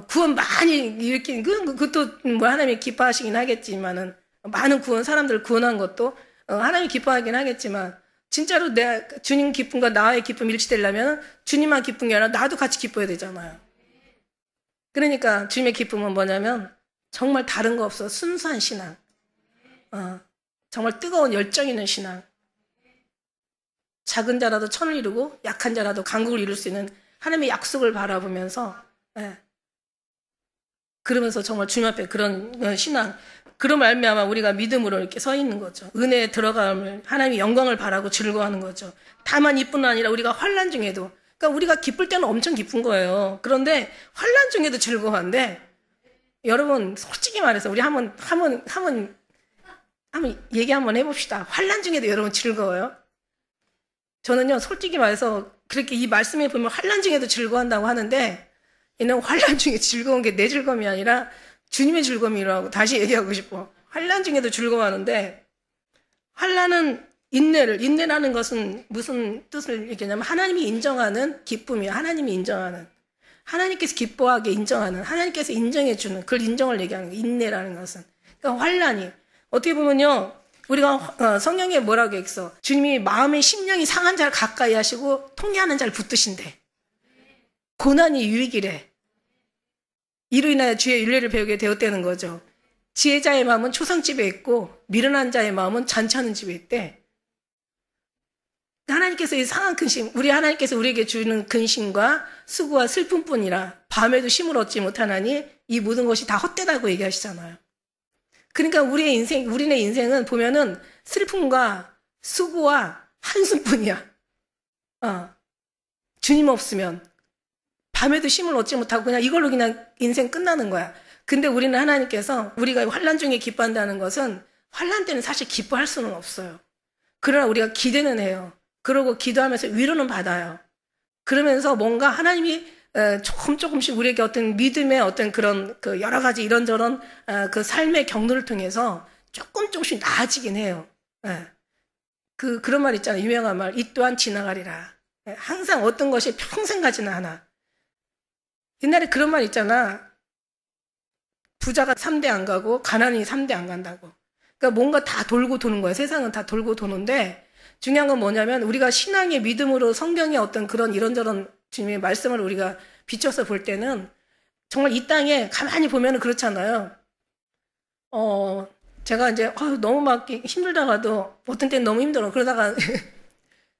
구원 많이 일으킨 그것도 하나님이 기뻐하시긴 하겠지만은 많은 사람들 구원한 것도 하나님이 기뻐하긴 하겠지만 진짜로 주님 기쁨과 나의 기쁨이 일치되려면 주님만 기쁜 게 아니라 나도 같이 기뻐야 되잖아요. 그러니까 주님의 기쁨은 뭐냐면 정말 다른 거 없어. 순수한 신앙. 정말 뜨거운 열정 있는 신앙. 작은 자라도 천을 이루고 약한 자라도 강국을 이룰 수 있는 하나님의 약속을 바라보면서 그러면서 정말 주님 앞에 그런 신앙 그런 말미암아 우리가 믿음으로 이렇게 서 있는 거죠. 은혜에 들어감을 하나님의 영광을 바라고 즐거워하는 거죠. 다만 이뿐 아니라 우리가 환난 중에도 그러니까 우리가 기쁠 때는 엄청 기쁜 거예요. 그런데 환난 중에도 즐거워한데, 여러분 솔직히 말해서 우리 한번 얘기 한번 해봅시다. 환난 중에도 여러분 즐거워요? 저는요, 솔직히 말해서 그렇게 이 말씀에 보면 환난 중에도 즐거워한다고 하는데, 얘는 환난 중에 즐거운 게 내 즐거움이 아니라 주님의 즐거움이라고 다시 얘기하고 싶어. 환난 중에도 즐거워하는데, 환난은 인내라는 것은 무슨 뜻을 얘기하냐면 하나님이 인정하는 기쁨이에요. 하나님이 인정하는, 하나님께서 기뻐하게 인정하는, 하나님께서 인정해주는 그걸 인정을 얘기하는 거예요. 인내라는 것은. 그러니까 환난이 어떻게 보면요, 우리가 성경에 뭐라고 했어? 주님이 마음의 심령이 상한 자를 가까이 하시고 통해하는 자를 붙드신대. 고난이 유익이래. 이로 인하여 주의 윤례를 배우게 되었다는 거죠. 지혜자의 마음은 초상집에 있고 미련한 자의 마음은 잔치하는 집에 있대. 하나님께서 이 상한 근심, 우리 하나님께서 우리에게 주는 근심과 수고와 슬픔뿐이라 밤에도 쉼을 얻지 못하나니 이 모든 것이 다 헛되다고 얘기하시잖아요. 그러니까 우리네 인생은 보면은 슬픔과 수고와 한숨뿐이야. 주님 없으면 밤에도 쉼을 얻지 못하고 그냥 이걸로 그냥 인생 끝나는 거야. 근데 우리는 하나님께서 우리가 환난 중에 기뻐한다는 것은 환난 때는 사실 기뻐할 수는 없어요. 그러나 우리가 기대는 해요. 그러고 기도하면서 위로는 받아요. 그러면서 뭔가 하나님이 조금씩 우리에게 어떤 믿음의 어떤 그런 그 여러 가지 이런저런 그 삶의 경로를 통해서 조금씩 나아지긴 해요. 그런 말 있잖아요. 유명한 말, 이 또한 지나가리라. 항상 어떤 것이 평생 가지는 않아. 옛날에 그런 말 있잖아. 부자가 3대 안 가고 가난이 3대 안 간다고. 그러니까 뭔가 다 돌고 도는 거야. 세상은 다 돌고 도는데 중요한 건 뭐냐면 우리가 신앙의 믿음으로 성경의 어떤 그런 이런저런 주님의 말씀을 우리가 비춰서 볼 때는 정말 이 땅에 가만히 보면 그렇잖아요. 제가 이제 너무 막 힘들다가도 어떤 때는 너무 힘들어. 그러다가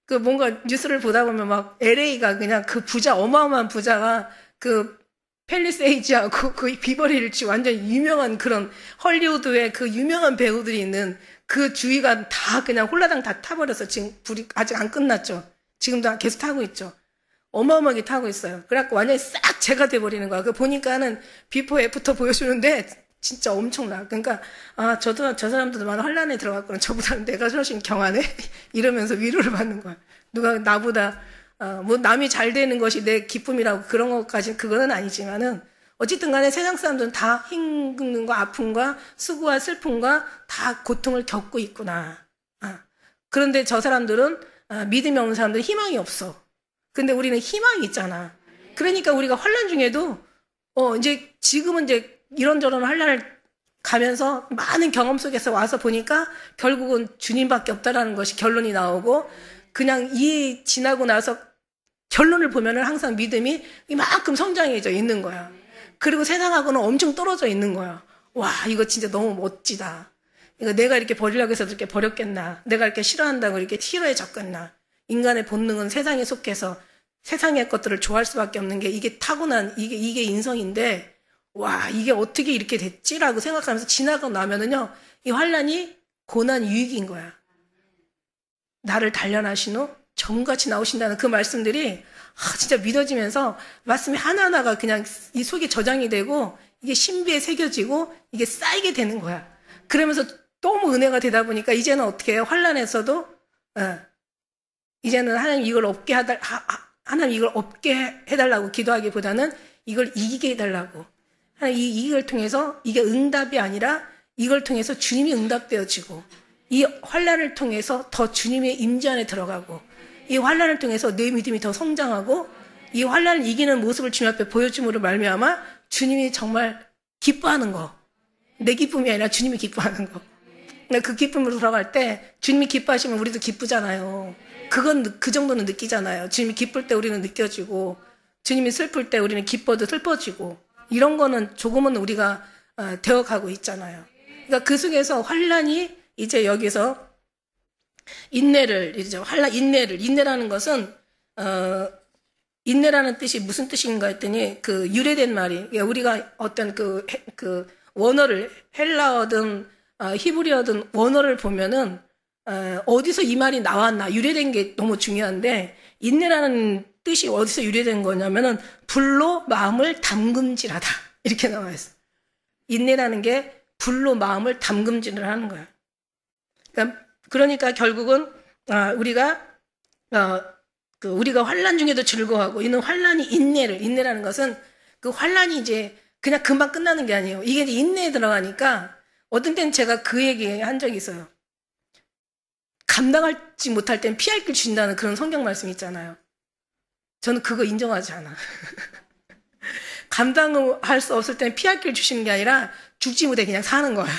그 뭔가 뉴스를 보다 보면 막 LA가 그냥 그 부자 어마어마한 부자가 그 펠리세이지하고 그 비버리 힐즈 완전 유명한 그런 헐리우드의 그 유명한 배우들이 있는 그 주위가 다 그냥 홀라당 다 타버려서 지금 불이 아직 안 끝났죠. 지금도 계속 타고 있죠. 어마어마하게 타고 있어요. 그래갖고 완전히 싹 재가 돼버리는 거야. 그 보니까는 비포 애프터 보여주는데 진짜 엄청나. 그러니까 저 사람들도 많은 혼란에 들어갔구나. 저보다는 내가 훨씬 경하네. 이러면서 위로를 받는 거야. 누가 나보다 뭐 남이 잘 되는 것이 내 기쁨이라고 그런 것까지 그거는 아니지만은 어쨌든 간에 세상 사람들은 다 힘듦과 아픔과 수고와 슬픔과 다 고통을 겪고 있구나. 그런데 저 사람들은 믿음이 없는 사람들은 희망이 없어. 근데 우리는 희망이 있잖아. 그러니까 우리가 환난 중에도 이제 지금은 이제 이런저런 환난을 가면서 많은 경험 속에서 와서 보니까 결국은 주님밖에 없다라는 것이 결론이 나오고 그냥 이 지나고 나서 결론을 보면은 항상 믿음이 이만큼 성장해져 있는 거야. 그리고 세상하고는 엄청 떨어져 있는 거야. 와, 이거 진짜 너무 멋지다. 이거 내가 이렇게 버리려고 해서 이렇게 버렸겠나. 내가 이렇게 싫어한다고 이렇게 싫어해졌겠나. 인간의 본능은 세상에 속해서 세상의 것들을 좋아할 수밖에 없는 게 이게 타고난 이게 인성인데 와, 이게 어떻게 이렇게 됐지라고 생각하면서 지나고 나면은요, 이 환난이 고난 유익인 거야. 나를 단련하신 후 정같이 나오신다는 그 말씀들이 진짜 믿어지면서 말씀이 하나하나가 그냥 이 속에 저장이 되고 이게 신비에 새겨지고 이게 쌓이게 되는 거야. 그러면서 너무 은혜가 되다 보니까 이제는 어떻게 해요? 환난에서도 이제는 하나님 이걸 하나님 이걸 없게 해달라고 기도하기보다는 이걸 이기게 해달라고. 하나님 이걸 통해서 이게 응답이 아니라 이걸 통해서 주님이 응답되어지고 이 환난을 통해서 더 주님의 임재 안에 들어가고 이 환난을 통해서 내 믿음이 더 성장하고 이 환난을 이기는 모습을 주님 앞에 보여줌으로 말미암아 주님이 정말 기뻐하는 거. 내 기쁨이 아니라 주님이 기뻐하는 거. 그 기쁨으로 돌아갈 때 주님이 기뻐하시면 우리도 기쁘잖아요. 그건 그 정도는 느끼잖아요. 주님이 기쁠 때 우리는 느껴지고 주님이 슬플 때 우리는 기뻐도 슬퍼지고 이런 거는 조금은 우리가 되어가고 있잖아요. 그러니까 그 속에서 환난이 이제 여기서 인내라는 것은 인내라는 뜻이 무슨 뜻인가 했더니 그 유래된 말이 우리가 어떤 그 원어를 헬라어든 히브리어든 원어를 보면은 어디서 이 말이 나왔나 유래된 게 너무 중요한데 인내라는 뜻이 어디서 유래된 거냐면은 불로 마음을 담금질하다 이렇게 나와 있어. 인내라는 게 불로 마음을 담금질을 하는 거야. 그러니까 결국은 우리가 우리가 환난 중에도 즐거워하고 이는 환난이 인내라는 것은 그 환난이 이제 그냥 금방 끝나는 게 아니에요. 이게 이제 인내에 들어가니까 어떤 때는 제가 그 얘기 한 적이 있어요. 감당하지 못할 땐 피할 길 주신다는 그런 성경 말씀 있잖아요. 저는 그거 인정하지 않아. 감당할 수 없을 땐 피할 길 주시는 게 아니라 죽지 못해 그냥 사는 거야.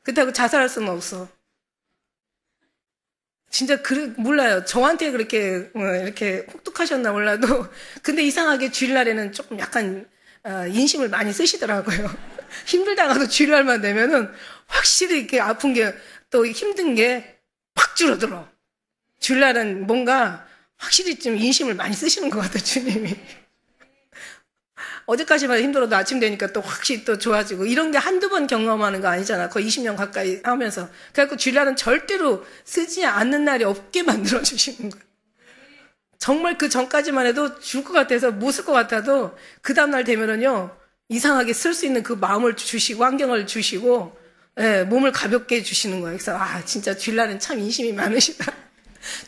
그렇다고 자살할 수는 없어. 진짜 몰라요. 저한테 그렇게 이렇게 혹독하셨나 몰라도 근데 이상하게 주일날에는 조금 약간 인심을 많이 쓰시더라고요. 힘들다가도 주일날만 되면은 확실히 이렇게 아픈 게 또 힘든 게 확 줄어들어. 주일날은 뭔가 확실히 좀 인심을 많이 쓰시는 것 같아요, 주님이. 어제까지만 힘들어도 아침 되니까 또 확실히 또 좋아지고 이런 게 한두 번 경험하는 거 아니잖아. 거의 20년 가까이 하면서. 그래갖고 주일날은 절대로 쓰지 않는 날이 없게 만들어주시는 거예요. 정말 그 전까지만 해도 죽을 것 같아서 못 쓸 것 같아도 그 다음날 되면은요, 이상하게 쓸 수 있는 그 마음을 주시고 환경을 주시고 몸을 가볍게 해주시는 거예요. 그래서 진짜 주일날은 참 인심이 많으시다.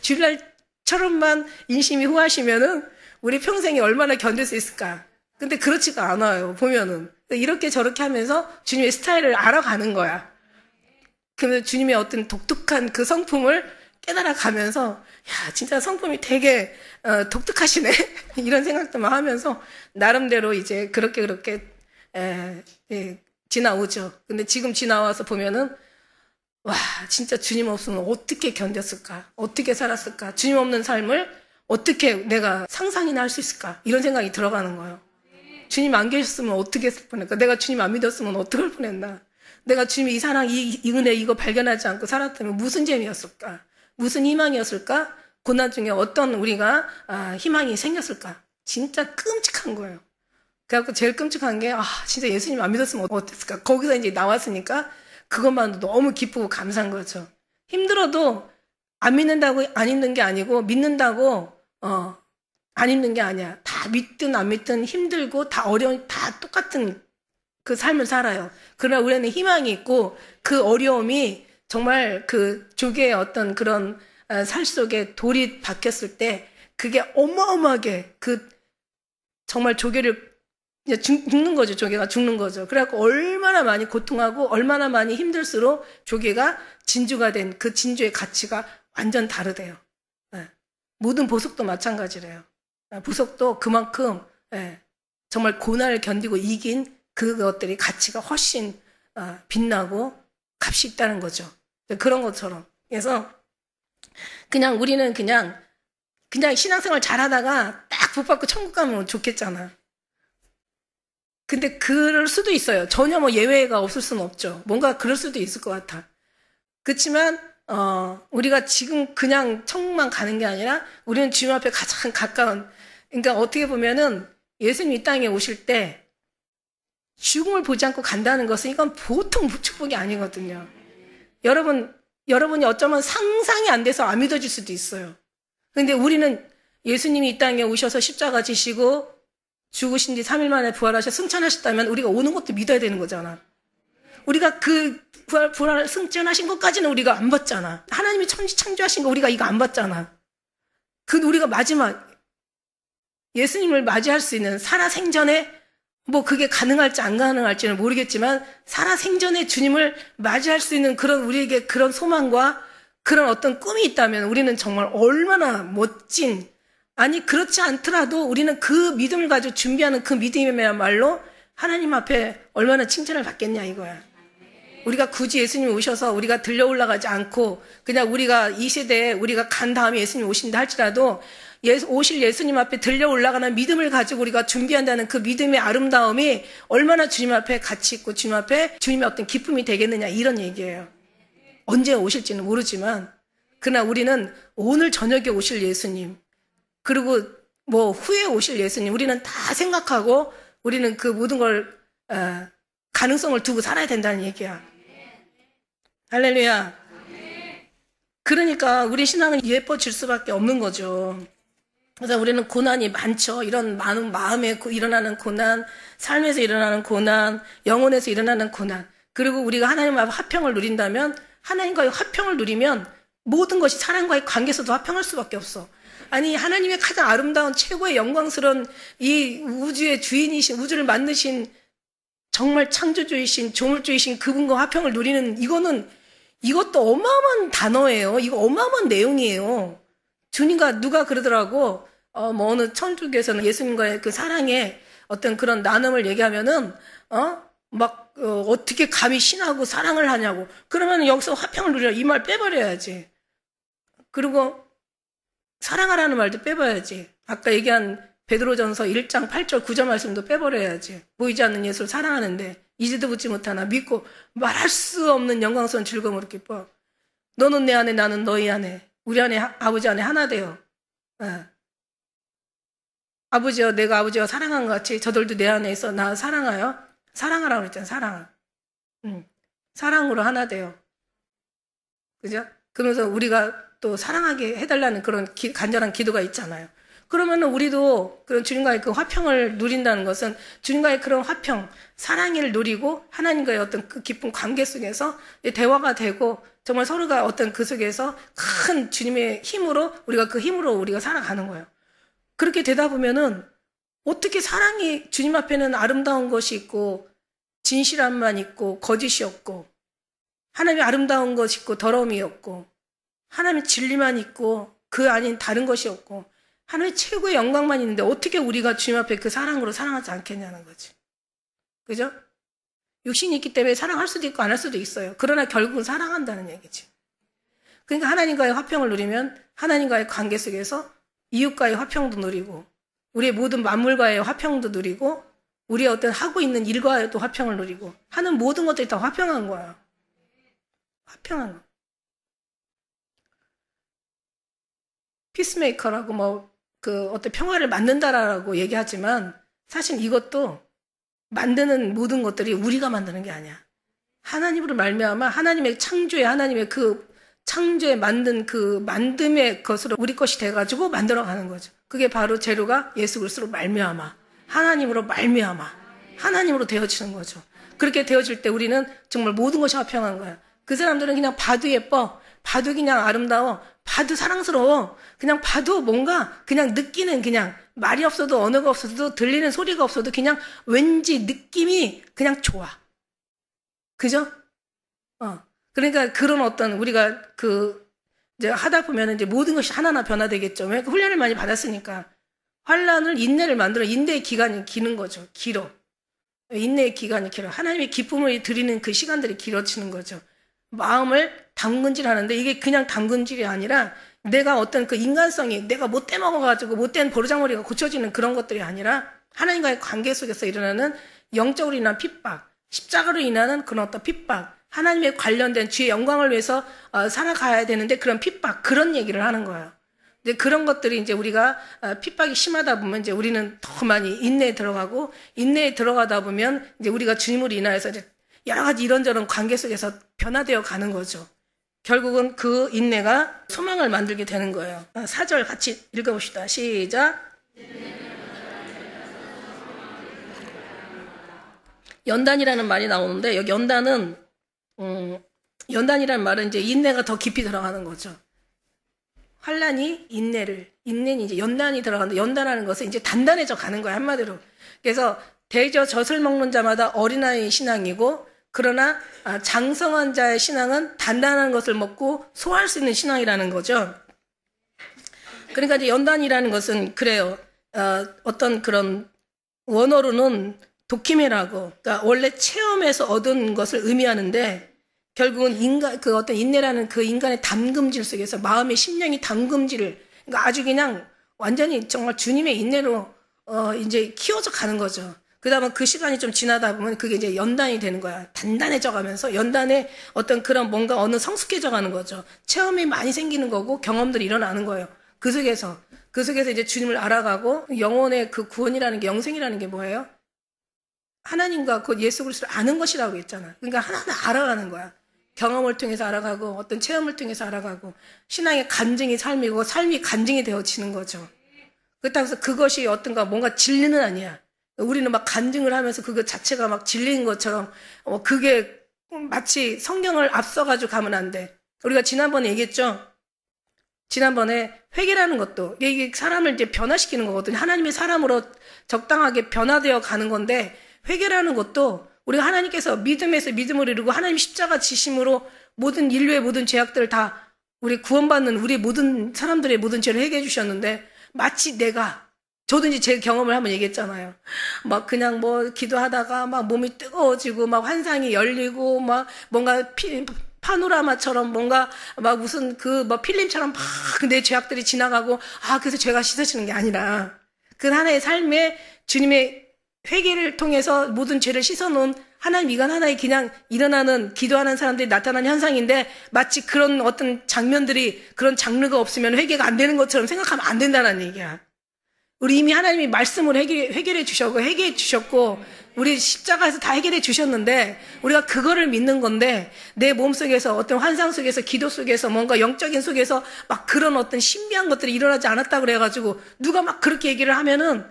주일날처럼만 인심이 후하시면은 우리 평생에 얼마나 견딜 수 있을까. 근데 그렇지가 않아요, 보면은. 이렇게 저렇게 하면서 주님의 스타일을 알아가는 거야. 그러면 주님의 어떤 독특한 그 성품을 깨달아가면서, 야, 진짜 성품이 되게, 독특하시네? 이런 생각도만 하면서, 나름대로 이제 그렇게, 지나오죠. 근데 지금 지나와서 보면은, 와, 진짜 주님 없으면 어떻게 견뎠을까? 어떻게 살았을까? 주님 없는 삶을 어떻게 내가 상상이나 할 수 있을까? 이런 생각이 들어가는 거예요. 주님 안 계셨으면 어떻게 했을 뻔했까? 내가 주님 안 믿었으면 어떻게 할 뻔했나? 내가 주님 이 사랑, 이 은혜 이거 발견하지 않고 살았다면 무슨 재미였을까? 무슨 희망이었을까? 고난 중에 어떤 우리가 희망이 생겼을까? 진짜 끔찍한 거예요. 그래갖고 제일 끔찍한 게 진짜 예수님 안 믿었으면 어땠을까? 거기서 이제 나왔으니까 그것만도 너무 기쁘고 감사한 거죠. 힘들어도 안 믿는다고 안 힘든 게 아니고 믿는다고 안 힘든 게 아니야. 다 믿든 안 믿든 힘들고 다 어려운 다 똑같은 그 삶을 살아요. 그러나 우리는 희망이 있고 그 어려움이 정말 그 조개의 어떤 그런 살 속에 돌이 박혔을 때 그게 어마어마하게 그 정말 조개를 이제 죽는 거죠. 조개가 죽는 거죠. 그래갖고 얼마나 많이 고통하고 얼마나 많이 힘들수록 조개가 진주가 된 그 진주의 가치가 완전 다르대요. 모든 보석도 마찬가지래요. 보석도 그만큼 정말 고난을 견디고 이긴 그것들이 가치가 훨씬 빛나고 값이 있다는 거죠. 그런 것처럼. 그래서 그냥 우리는 그냥 신앙생활 잘하다가 딱 복받고 천국 가면 좋겠잖아. 근데 그럴 수도 있어요. 전혀 뭐 예외가 없을 수는 없죠. 뭔가 그럴 수도 있을 것 같아. 그렇지만 우리가 지금 그냥 천국만 가는 게 아니라 우리는 주님 앞에 가장 가까운, 그러니까 어떻게 보면은 예수님 이 땅에 오실 때 죽음을 보지 않고 간다는 것은 이건 보통 축복이 아니거든요. 여러분이 어쩌면 상상이 안 돼서 안 믿어질 수도 있어요. 근데 우리는 예수님이 이 땅에 오셔서 십자가 지시고 죽으신 뒤 3일 만에 부활하셔 승천하셨다면 우리가 오는 것도 믿어야 되는 거잖아. 우리가 그 부활 승천하신 것까지는 우리가 안 봤잖아. 하나님이 창조하신 거 우리가 이거 안 봤잖아. 우리가 마지막 예수님을 맞이할 수 있는 살아생전에 뭐 그게 가능할지 안 가능할지는 모르겠지만 살아생전에 주님을 맞이할 수 있는 그런 우리에게 그런 소망과 그런 어떤 꿈이 있다면 우리는 정말 얼마나 멋진, 아니 그렇지 않더라도 우리는 그 믿음을 가지고 준비하는 그 믿음이야말로 하나님 앞에 얼마나 칭찬을 받겠냐 이거야. 우리가 굳이 예수님 오셔서 우리가 들려 올라가지 않고 그냥 우리가 이 시대에 우리가 간 다음에 예수님 오신다 할지라도 오실 예수님 앞에 들려 올라가는 믿음을 가지고 우리가 준비한다는 그 믿음의 아름다움이 얼마나 주님 앞에 가치 있고 주님 앞에 주님의 어떤 기쁨이 되겠느냐 이런 얘기예요. 언제 오실지는 모르지만 그러나 우리는 오늘 저녁에 오실 예수님 그리고 뭐 후에 오실 예수님 우리는 다 생각하고 우리는 그 모든 걸 가능성을 두고 살아야 된다는 얘기야. 할렐루야. 그러니까 우리 신앙은 예뻐질 수밖에 없는 거죠. 그래서 우리는 고난이 많죠. 이런 많은 마음에 일어나는 고난, 삶에서 일어나는 고난, 영혼에서 일어나는 고난. 그리고 우리가 하나님과 화평을 누린다면, 하나님과의 화평을 누리면 모든 것이 사랑과의 관계에서도 화평할 수밖에 없어. 아니, 하나님의 가장 아름다운 최고의 영광스러운 이 우주의 주인이신, 우주를 만드신 정말 창조주이신, 조물주이신 그분과 화평을 누리는 이것도 어마어마한 단어예요. 이거 어마어마한 내용이에요. 주님과 누가 그러더라고, 어느 천주교에서는 예수님과의 그 사랑의 어떤 그런 나눔을 얘기하면은, 어떻게 감히 신하고 사랑을 하냐고. 그러면 여기서 화평을 누리라. 이 말 빼버려야지. 그리고 사랑하라는 말도 빼버려야지. 아까 얘기한 베드로전서 1장 8절 9절 말씀도 빼버려야지. 보이지 않는 예수를 사랑하는데 이제도 붙지 못하나 믿고 말할 수 없는 영광스러운 즐거움으로 기뻐. 너는 내 안에 나는 너희 안에 우리 안에 아버지 안에 하나 되어. 아버지여 내가 아버지와 사랑한 것 같이 저들도 내 안에 있어 나 사랑하여 사랑하라고 그랬잖아. 사랑. 사랑으로 하나 되어. 그죠? 그러면서 우리가 또 사랑하게 해달라는 그런 간절한 기도가 있잖아요. 그러면은 우리도 그런 주님과의 그 화평을 누린다는 것은 주님과의 그런 화평, 사랑을 누리고 하나님과의 어떤 그 깊은 관계 속에서 대화가 되고 정말 서로가 어떤 그 속에서 큰 주님의 힘으로 우리가 살아가는 거예요. 그렇게 되다 보면은 어떻게 사랑이 주님 앞에는 아름다운 것이 있고 진실함만 있고 거짓이 없고 하나님의 아름다운 것이 있고 더러움이 없고 하나님의 진리만 있고 그 아닌 다른 것이 없고 하나님의 최고의 영광만 있는데 어떻게 우리가 주님 앞에 그 사랑으로 사랑하지 않겠냐는 거지. 그죠? 육신이 있기 때문에 사랑할 수도 있고 안 할 수도 있어요. 그러나 결국은 사랑한다는 얘기지. 그러니까 하나님과의 화평을 누리면 하나님과의 관계 속에서 이웃과의 화평도 누리고 우리의 모든 만물과의 화평도 누리고 우리의 어떤 하고 있는 일과의 또 화평을 누리고 하는 모든 것들이 다 화평한 거야. 화평한 거. 피스메이커라고 어떤 평화를 만든다라고 얘기하지만 사실 이것도 만드는 모든 것들이 우리가 만드는 게 아니야. 하나님으로 말미암아 하나님의 창조에 만든 그 만듦의 것으로 우리 것이 돼가지고 만들어가는 거죠. 그게 바로 재료가 예수 그리스도로 말미암아 하나님으로 말미암아 하나님으로 되어지는 거죠. 그렇게 되어질 때 우리는 정말 모든 것이 화평한 거야. 그 사람들은 그냥 봐도 예뻐, 봐도 그냥 아름다워, 봐도 사랑스러워. 그냥 봐도 뭔가 그냥 느끼는 그냥 말이 없어도 언어가 없어도 들리는 소리가 없어도 그냥 왠지 느낌이 그냥 좋아. 그죠? 그러니까 그런 어떤 우리가 이제 하다 보면 이제 모든 것이 하나하나 변화되겠죠. 왜? 훈련을 많이 받았으니까. 환란을 인내를 만들어 인내의 기간이 기는 거죠. 길어. 인내의 기간이 길어. 하나님의 기쁨을 드리는 그 시간들이 길어지는 거죠. 마음을 담근질 하는데 이게 그냥 담근질이 아니라 내가 어떤 그 인간성이 내가 못돼 먹어가지고 못된 보르장머리가 고쳐지는 그런 것들이 아니라 하나님과의 관계 속에서 일어나는 영적으로 인한 핍박, 십자가로 인하는 그런 어떤 핍박, 하나님의 관련된 주의 영광을 위해서 살아가야 되는데 그런 핍박, 그런 얘기를 하는 거예요. 근데 그런 것들이 이제 우리가 핍박이 심하다 보면 이제 우리는 더 많이 인내에 들어가고 인내에 들어가다 보면 이제 우리가 주님으로 인하여서 이제 여러 가지 이런저런 관계 속에서 변화되어 가는 거죠. 결국은 그 인내가 소망을 만들게 되는 거예요. 4절 같이 읽어봅시다. 시작. 연단이라는 말이 나오는데 여기 연단이라는 말은 이제 인내가 더 깊이 들어가는 거죠. 환란이 인내는 이제 연단이 들어가는데 연단하는 것은 이제 단단해져 가는 거야, 한마디로. 그래서 대저 젖을 먹는 자마다 어린아이의 신앙이고 그러나 장성한 자의 신앙은 단단한 것을 먹고 소화할 수 있는 신앙이라는 거죠. 그러니까 이제 연단이라는 것은 그래요. 어떤 그런 원어로는 도키메라고, 그러니까 원래 체험에서 얻은 것을 의미하는데 결국은 어떤 인내라는 그 인간의 담금질 속에서 마음의 심령이 담금질을, 그러니까 아주 그냥 완전히 정말 주님의 인내로 이제 키워져 가는 거죠. 그 다음에 그 시간이 좀 지나다 보면 그게 이제 연단이 되는 거야. 단단해져 가면서 연단에 어떤 그런 뭔가 어느 성숙해져 가는 거죠. 체험이 많이 생기는 거고 경험들이 일어나는 거예요. 그 속에서 이제 주님을 알아가고 영혼의 그 구원이라는 게, 영생이라는 게 뭐예요? 하나님과 그 예수 그리스도를 아는 것이라고 했잖아. 그러니까 하나하나 알아가는 거야. 경험을 통해서 알아가고 어떤 체험을 통해서 알아가고 신앙의 간증이 삶이고 삶이 간증이 되어지는 거죠. 그렇다고 해서 그것이 어떤가 뭔가 진리는 아니야. 우리는 막 간증을 하면서 그거 자체가 막 진리인 것처럼 그게 마치 성경을 앞서가지고 가면 안 돼. 우리가 지난번에 얘기했죠. 지난번에 회개라는 것도 이게 사람을 이제 변화시키는 거거든요. 하나님의 사람으로 적당하게 변화되어 가는 건데 회개라는 것도 우리가 하나님께서 믿음에서 믿음을 이루고 하나님 십자가 지심으로 모든 인류의 모든 죄악들을 다 우리 구원받는 우리 모든 사람들의 모든 죄를 해결해 주셨는데 마치 저도 이제 제 경험을 한번 얘기했잖아요. 막 그냥 뭐 기도하다가 막 몸이 뜨거워지고 막 환상이 열리고 막 뭔가 파노라마처럼 뭔가 막 무슨 뭐 필름처럼 막 내 죄악들이 지나가고 그래서 죄가 씻어지는 게 아니라 그 하나의 삶에 주님의 회개를 통해서 모든 죄를 씻어놓은 하나님 이건 하나의 그냥 일어나는 기도하는 사람들이 나타나는 현상인데 마치 그런 어떤 장면들이 그런 장르가 없으면 회개가 안 되는 것처럼 생각하면 안 된다는 얘기야. 우리 이미 하나님이 말씀을 해결해 주셨고 해결해 주셨고 우리 십자가에서 다 해결해 주셨는데 우리가 그거를 믿는 건데 내 몸속에서 어떤 환상 속에서 기도 속에서 뭔가 영적인 속에서 막 그런 어떤 신비한 것들이 일어나지 않았다고 그래가지고 누가 막 그렇게 얘기를 하면은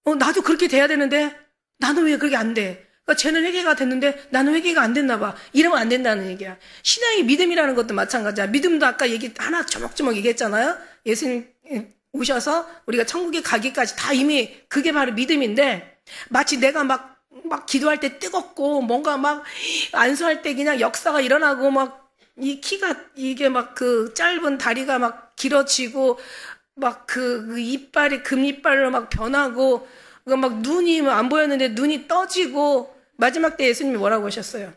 나도 그렇게 돼야 되는데 나는 왜 그렇게 안 돼? 그러니까 쟤는 회개가 됐는데 나는 회개가 안 됐나 봐. 이러면 안 된다는 얘기야. 신앙의 믿음이라는 것도 마찬가지야. 믿음도 아까 하나 조목조목 얘기했잖아요. 예수님 오셔서 우리가 천국에 가기까지 다 이미 그게 바로 믿음인데 마치 내가 막 기도할 때 뜨겁고 뭔가 막 안수할 때 그냥 역사가 일어나고 막 이 키가 이게 막 그 짧은 다리가 막 길어지고 막 그 이빨이 금이빨로 막 변하고 막 눈이 안 보였는데 눈이 떠지고 마지막 때 예수님이 뭐라고 하셨어요?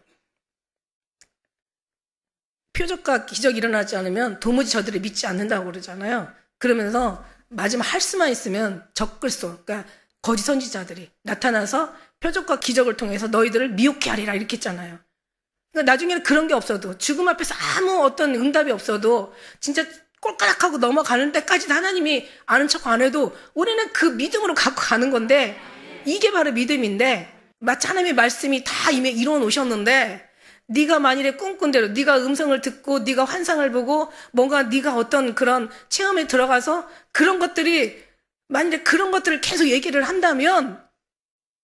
표적과 기적이 일어나지 않으면 도무지 저들이 믿지 않는다고 그러잖아요. 그러면서 마지막 할 수만 있으면 적글소, 그러니까 거짓 선지자들이 나타나서 표적과 기적을 통해서 너희들을 미혹해 하리라 이렇게 했잖아요. 그러니까 나중에는 그런 게 없어도 죽음 앞에서 아무 어떤 응답이 없어도 진짜 꼴까락하고 넘어가는 데까지도 하나님이 아는 척 안 해도 우리는 그 믿음으로 갖고 가는 건데 이게 바로 믿음인데 마치 하나님의 말씀이 다 이미 이루어 놓으셨는데 네가 만일에 꿈꾼 대로 네가 음성을 듣고 네가 환상을 보고 뭔가 네가 어떤 그런 체험에 들어가서 그런 것들이 만일에 그런 것들을 계속 얘기를 한다면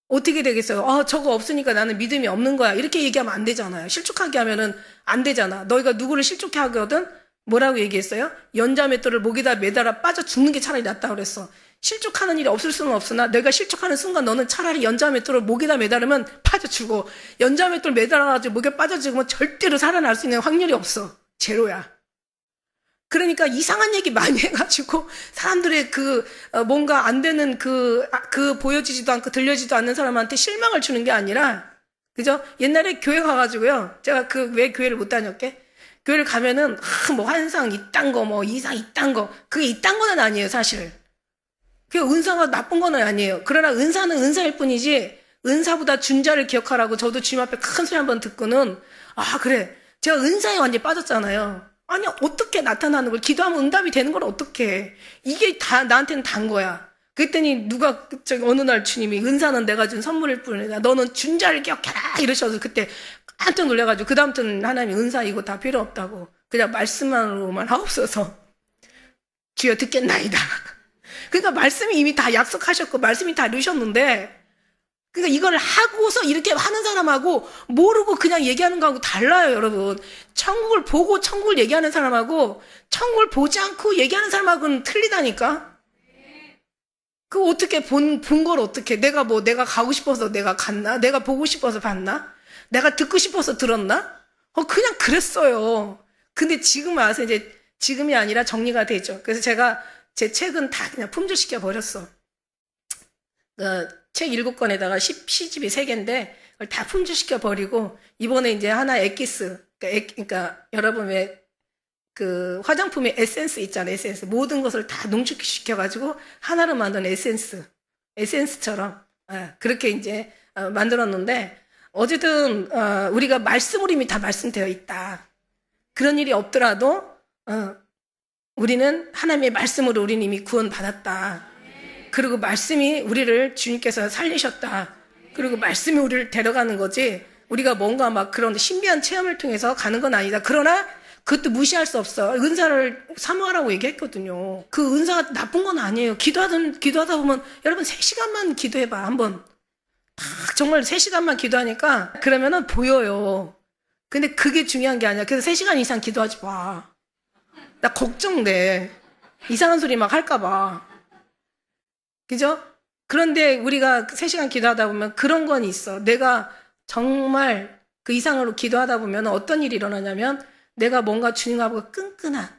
어떻게 되겠어요? 저거 없으니까 나는 믿음이 없는 거야. 이렇게 얘기하면 안 되잖아요. 실족하게 하면은 안 되잖아. 너희가 누구를 실족해 하거든? 뭐라고 얘기했어요? 연자맷돌을 목에다 매달아 빠져 죽는 게 차라리 낫다고 그랬어. 실족하는 일이 없을 수는 없으나 내가 실족하는 순간 너는 차라리 연자맷돌을 목에다 매달으면 빠져 죽어. 연자맷돌 매달아가지고 목에 빠져 죽으면 절대로 살아날 수 있는 확률이 없어. 제로야. 그러니까 이상한 얘기 많이 해가지고 사람들의 뭔가 안 되는 보여지지도 않고 들려지도 않는 사람한테 실망을 주는 게 아니라 그죠? 옛날에 교회 가가지고요. 제가 왜 교회를 못 다녔게? 교회를 가면은 뭐 환상 이딴 거 뭐 이상 이딴 거 그게 이딴 거는 아니에요 사실. 그게 은사가 나쁜 건 아니에요. 그러나 은사는 은사일 뿐이지 은사보다 준자를 기억하라고 저도 주님 앞에 큰 소리 한번 듣고는 그래 제가 은사에 완전히 빠졌잖아요. 아니 어떻게 나타나는 걸 기도하면 응답이 되는 걸 어떻게 해. 이게 다 나한테는 단 거야. 그랬더니 누가 어느 날 주님이 은사는 내가 준 선물일 뿐이다. 너는 준자를 기억해라 이러셔서 그때 깜짝 놀래가지고 그 다음부터는 하나님이 은사 이거 다 필요 없다고 그냥 말씀만으로만 하옵소서. 주여 듣겠나이다. 그러니까 말씀이 이미 다 약속하셨고 말씀이 다 이루셨는데 그러니까 이걸 하고서 이렇게 하는 사람하고 모르고 그냥 얘기하는 거하고 달라요 여러분. 천국을 보고 천국을 얘기하는 사람하고 천국을 보지 않고 얘기하는 사람하고는 틀리다니까. 그 어떻게 본 걸 어떻게 내가 가고 싶어서 내가 갔나? 내가 보고 싶어서 봤나? 내가 듣고 싶어서 들었나? 그냥 그랬어요. 근데 지금 와서 이제 지금이 아니라 정리가 되죠. 그래서 제가 제 책은 다 그냥 품절시켜 버렸어. 책 7권에다가 시집이 3개인데 그걸 다 품절시켜 버리고 이번에 이제 하나 엑기스 그러니까 여러분 왜 화장품의 에센스 있잖아요. 에센스 모든 것을 다 농축시켜 가지고 하나로 만든 에센스처럼 그렇게 이제 만들었는데 어쨌든 우리가 말씀으로 이미 다 말씀되어 있다. 그런 일이 없더라도 우리는 하나님의 말씀으로 우리는 이미 구원받았다. 그리고 말씀이 우리를 주님께서 살리셨다. 그리고 말씀이 우리를 데려가는 거지 우리가 뭔가 막 그런 신비한 체험을 통해서 가는 건 아니다. 그러나 그것도 무시할 수 없어. 은사를 사모하라고 얘기했거든요. 그 은사가 나쁜 건 아니에요. 기도하다 보면 여러분 3시간만 기도해봐. 한번 딱 정말 3시간만 기도하니까 그러면은 보여요. 근데 그게 중요한 게 아니야. 그래서 3시간 이상 기도하지 마. 나 걱정돼. 이상한 소리 막 할까 봐. 그죠? 그런데 우리가 3시간 기도하다 보면 그런 건 있어. 내가 정말 그 이상으로 기도하다 보면 어떤 일이 일어나냐면 내가 뭔가 주님하고 끈끈한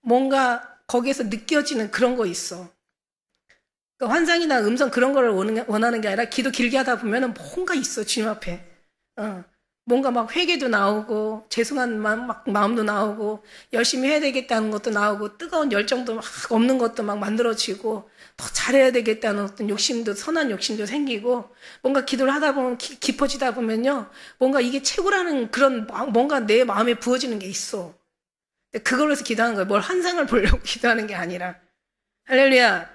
뭔가 거기에서 느껴지는 그런 거 있어. 그러니까 환상이나 음성 그런 거를 원하는 게 아니라 기도 길게 하다 보면 뭔가 있어. 주님 앞에. 뭔가 막 회개도 나오고 죄송한 마음도 나오고 열심히 해야 되겠다는 것도 나오고 뜨거운 열정도 막 없는 것도 막 만들어지고 더 잘해야 되겠다는 어떤 욕심도 선한 욕심도 생기고 뭔가 기도를 하다 보면 깊어지다 보면요 뭔가 이게 최고라는 그런 뭔가 내 마음에 부어지는 게 있어. 그걸로 해서 기도하는 거예요. 뭘 환상을 보려고 기도하는 게 아니라. 할렐루야.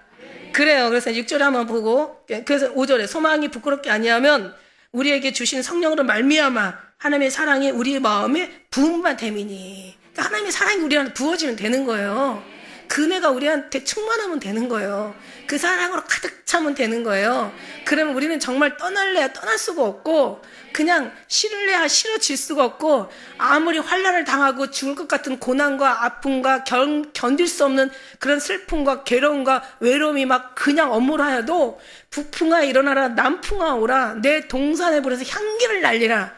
그래요. 그래서 6절에 한번 보고 그래서 5절에 소망이 부끄럽게 아니하면 우리에게 주신 성령으로 말미암아 하나님의 사랑이 우리의 마음에 부음만 됨이니. 그러니까 하나님의 사랑이 우리한테 부어지면 되는 거예요. 그 은혜가 우리한테 충만하면 되는 거예요. 그 사랑으로 가득 차면 되는 거예요. 그러면 우리는 정말 떠날래야 떠날 수가 없고 그냥 싫을래야 싫어질 수가 없고 아무리 환난을 당하고 죽을 것 같은 고난과 아픔과 견딜 수 없는 그런 슬픔과 괴로움과 외로움이 막 그냥 엄물하여도 북풍아 일어나라 남풍아 오라 내 동산에 불어서 향기를 날리라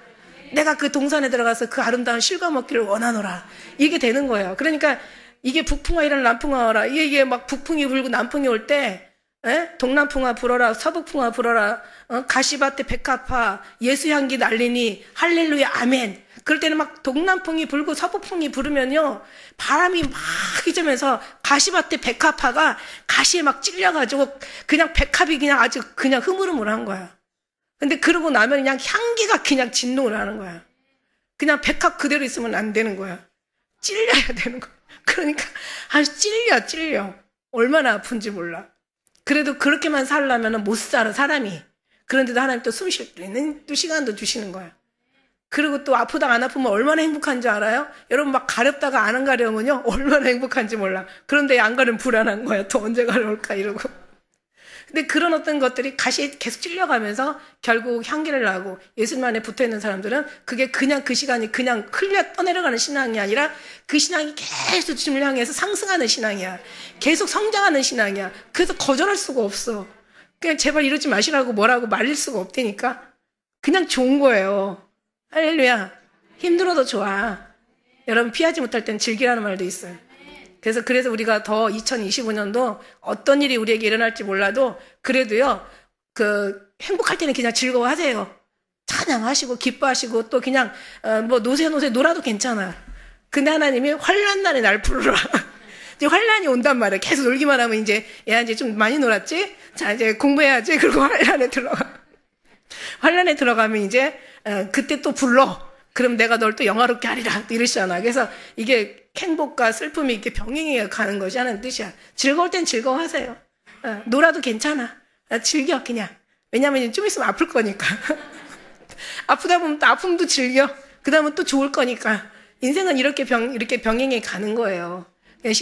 내가 그 동산에 들어가서 그 아름다운 실과 먹기를 원하노라 이게 되는 거예요. 그러니까 이게 북풍아 일어나 남풍아 오라 이게 막 북풍이 불고 남풍이 올 때 동남풍아 불어라 서북풍아 불어라 가시밭에 백합화 예수향기 날리니 할렐루야 아멘. 그럴 때는 막 동남풍이 불고 서북풍이 부르면요 바람이 막 휘저면서 가시밭에 백합화가 가시에 막 찔려가지고 그냥 백합이 그냥 아주 그냥 흐물흐물한 거야. 근데 그러고 나면 그냥 향기가 그냥 진동을 하는 거야. 그냥 백합 그대로 있으면 안 되는 거야. 찔려야 되는 거야. 그러니까 아주 찔려 얼마나 아픈지 몰라. 그래도 그렇게만 살려면 못 살아 사람이. 그런데도 하나님 또 숨 쉴 수 있는 또 시간도 주시는 거야. 그리고 또 아프다가 안 아프면 얼마나 행복한지 알아요? 여러분 막 가렵다가 안 가려면요 얼마나 행복한지 몰라. 그런데 안 가려면 불안한 거야. 또 언제 가려울까 이러고. 근데 그런 어떤 것들이 가시에 계속 찔려가면서 결국 향기를 나고 예수님 안에 붙어있는 사람들은 그게 그냥 그 시간이 그냥 흘려 떠내려가는 신앙이 아니라 그 신앙이 계속 주님을 향해서 상승하는 신앙이야. 계속 성장하는 신앙이야. 그래서 거절할 수가 없어. 그냥 제발 이러지 마시라고 뭐라고 말릴 수가 없다니까. 그냥 좋은 거예요. 할렐루야. 힘들어도 좋아. 여러분 피하지 못할 땐 즐기라는 말도 있어요. 그래서 우리가 더 2025년도 어떤 일이 우리에게 일어날지 몰라도 그래도요, 행복할 때는 그냥 즐거워하세요. 찬양하시고 기뻐하시고 또 그냥 뭐 노세 놀아도 괜찮아. 근데 하나님이 환난 날에 날 부르라. 이제 환난이 온단 말이야. 계속 놀기만 하면 이제 이제 좀 많이 놀았지? 자 이제 공부해야지. 그리고 환난에 들어가. 환난에 들어가면 이제 그때 또 불러. 그럼 내가 널 또 영화롭게 하리라. 이러시잖아. 그래서 이게 행복과 슬픔이 이렇게 병행해 가는 것이 하는 뜻이야. 즐거울 땐 즐거워하세요. 놀아도 괜찮아. 즐겨 그냥. 왜냐면 좀 있으면 아플 거니까. 아프다 보면 또 아픔도 즐겨. 그 다음은 또 좋을 거니까. 인생은 이렇게 병행해 가는 거예요. 이게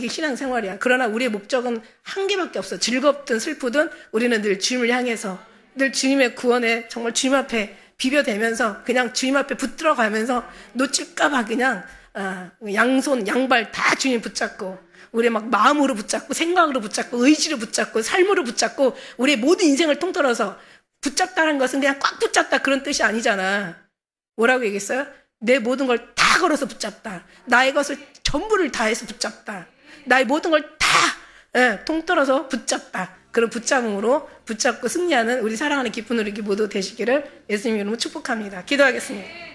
신앙생활이야. 그러나 우리의 목적은 한 개밖에 없어. 즐겁든 슬프든 우리는 늘 주님을 향해서 늘 주님의 구원에 정말 주님 앞에 비벼대면서 그냥 주님 앞에 붙들어가면서 놓칠까봐 그냥 양손 양발 다 주님 붙잡고 우리의 막 마음으로 붙잡고 생각으로 붙잡고 의지로 붙잡고 삶으로 붙잡고 우리의 모든 인생을 통틀어서 붙잡다는 것은 그냥 꽉 붙잡다 그런 뜻이 아니잖아. 뭐라고 얘기했어요? 내 모든 걸 다 걸어서 붙잡다. 나의 것을 전부를 다해서 붙잡다. 나의 모든 걸 다 통틀어서 붙잡다. 그런 붙잡음으로 붙잡고 승리하는 우리 사랑하는 기쁜 우리 모두 되시기를 예수님 이름으로 축복합니다. 기도하겠습니다.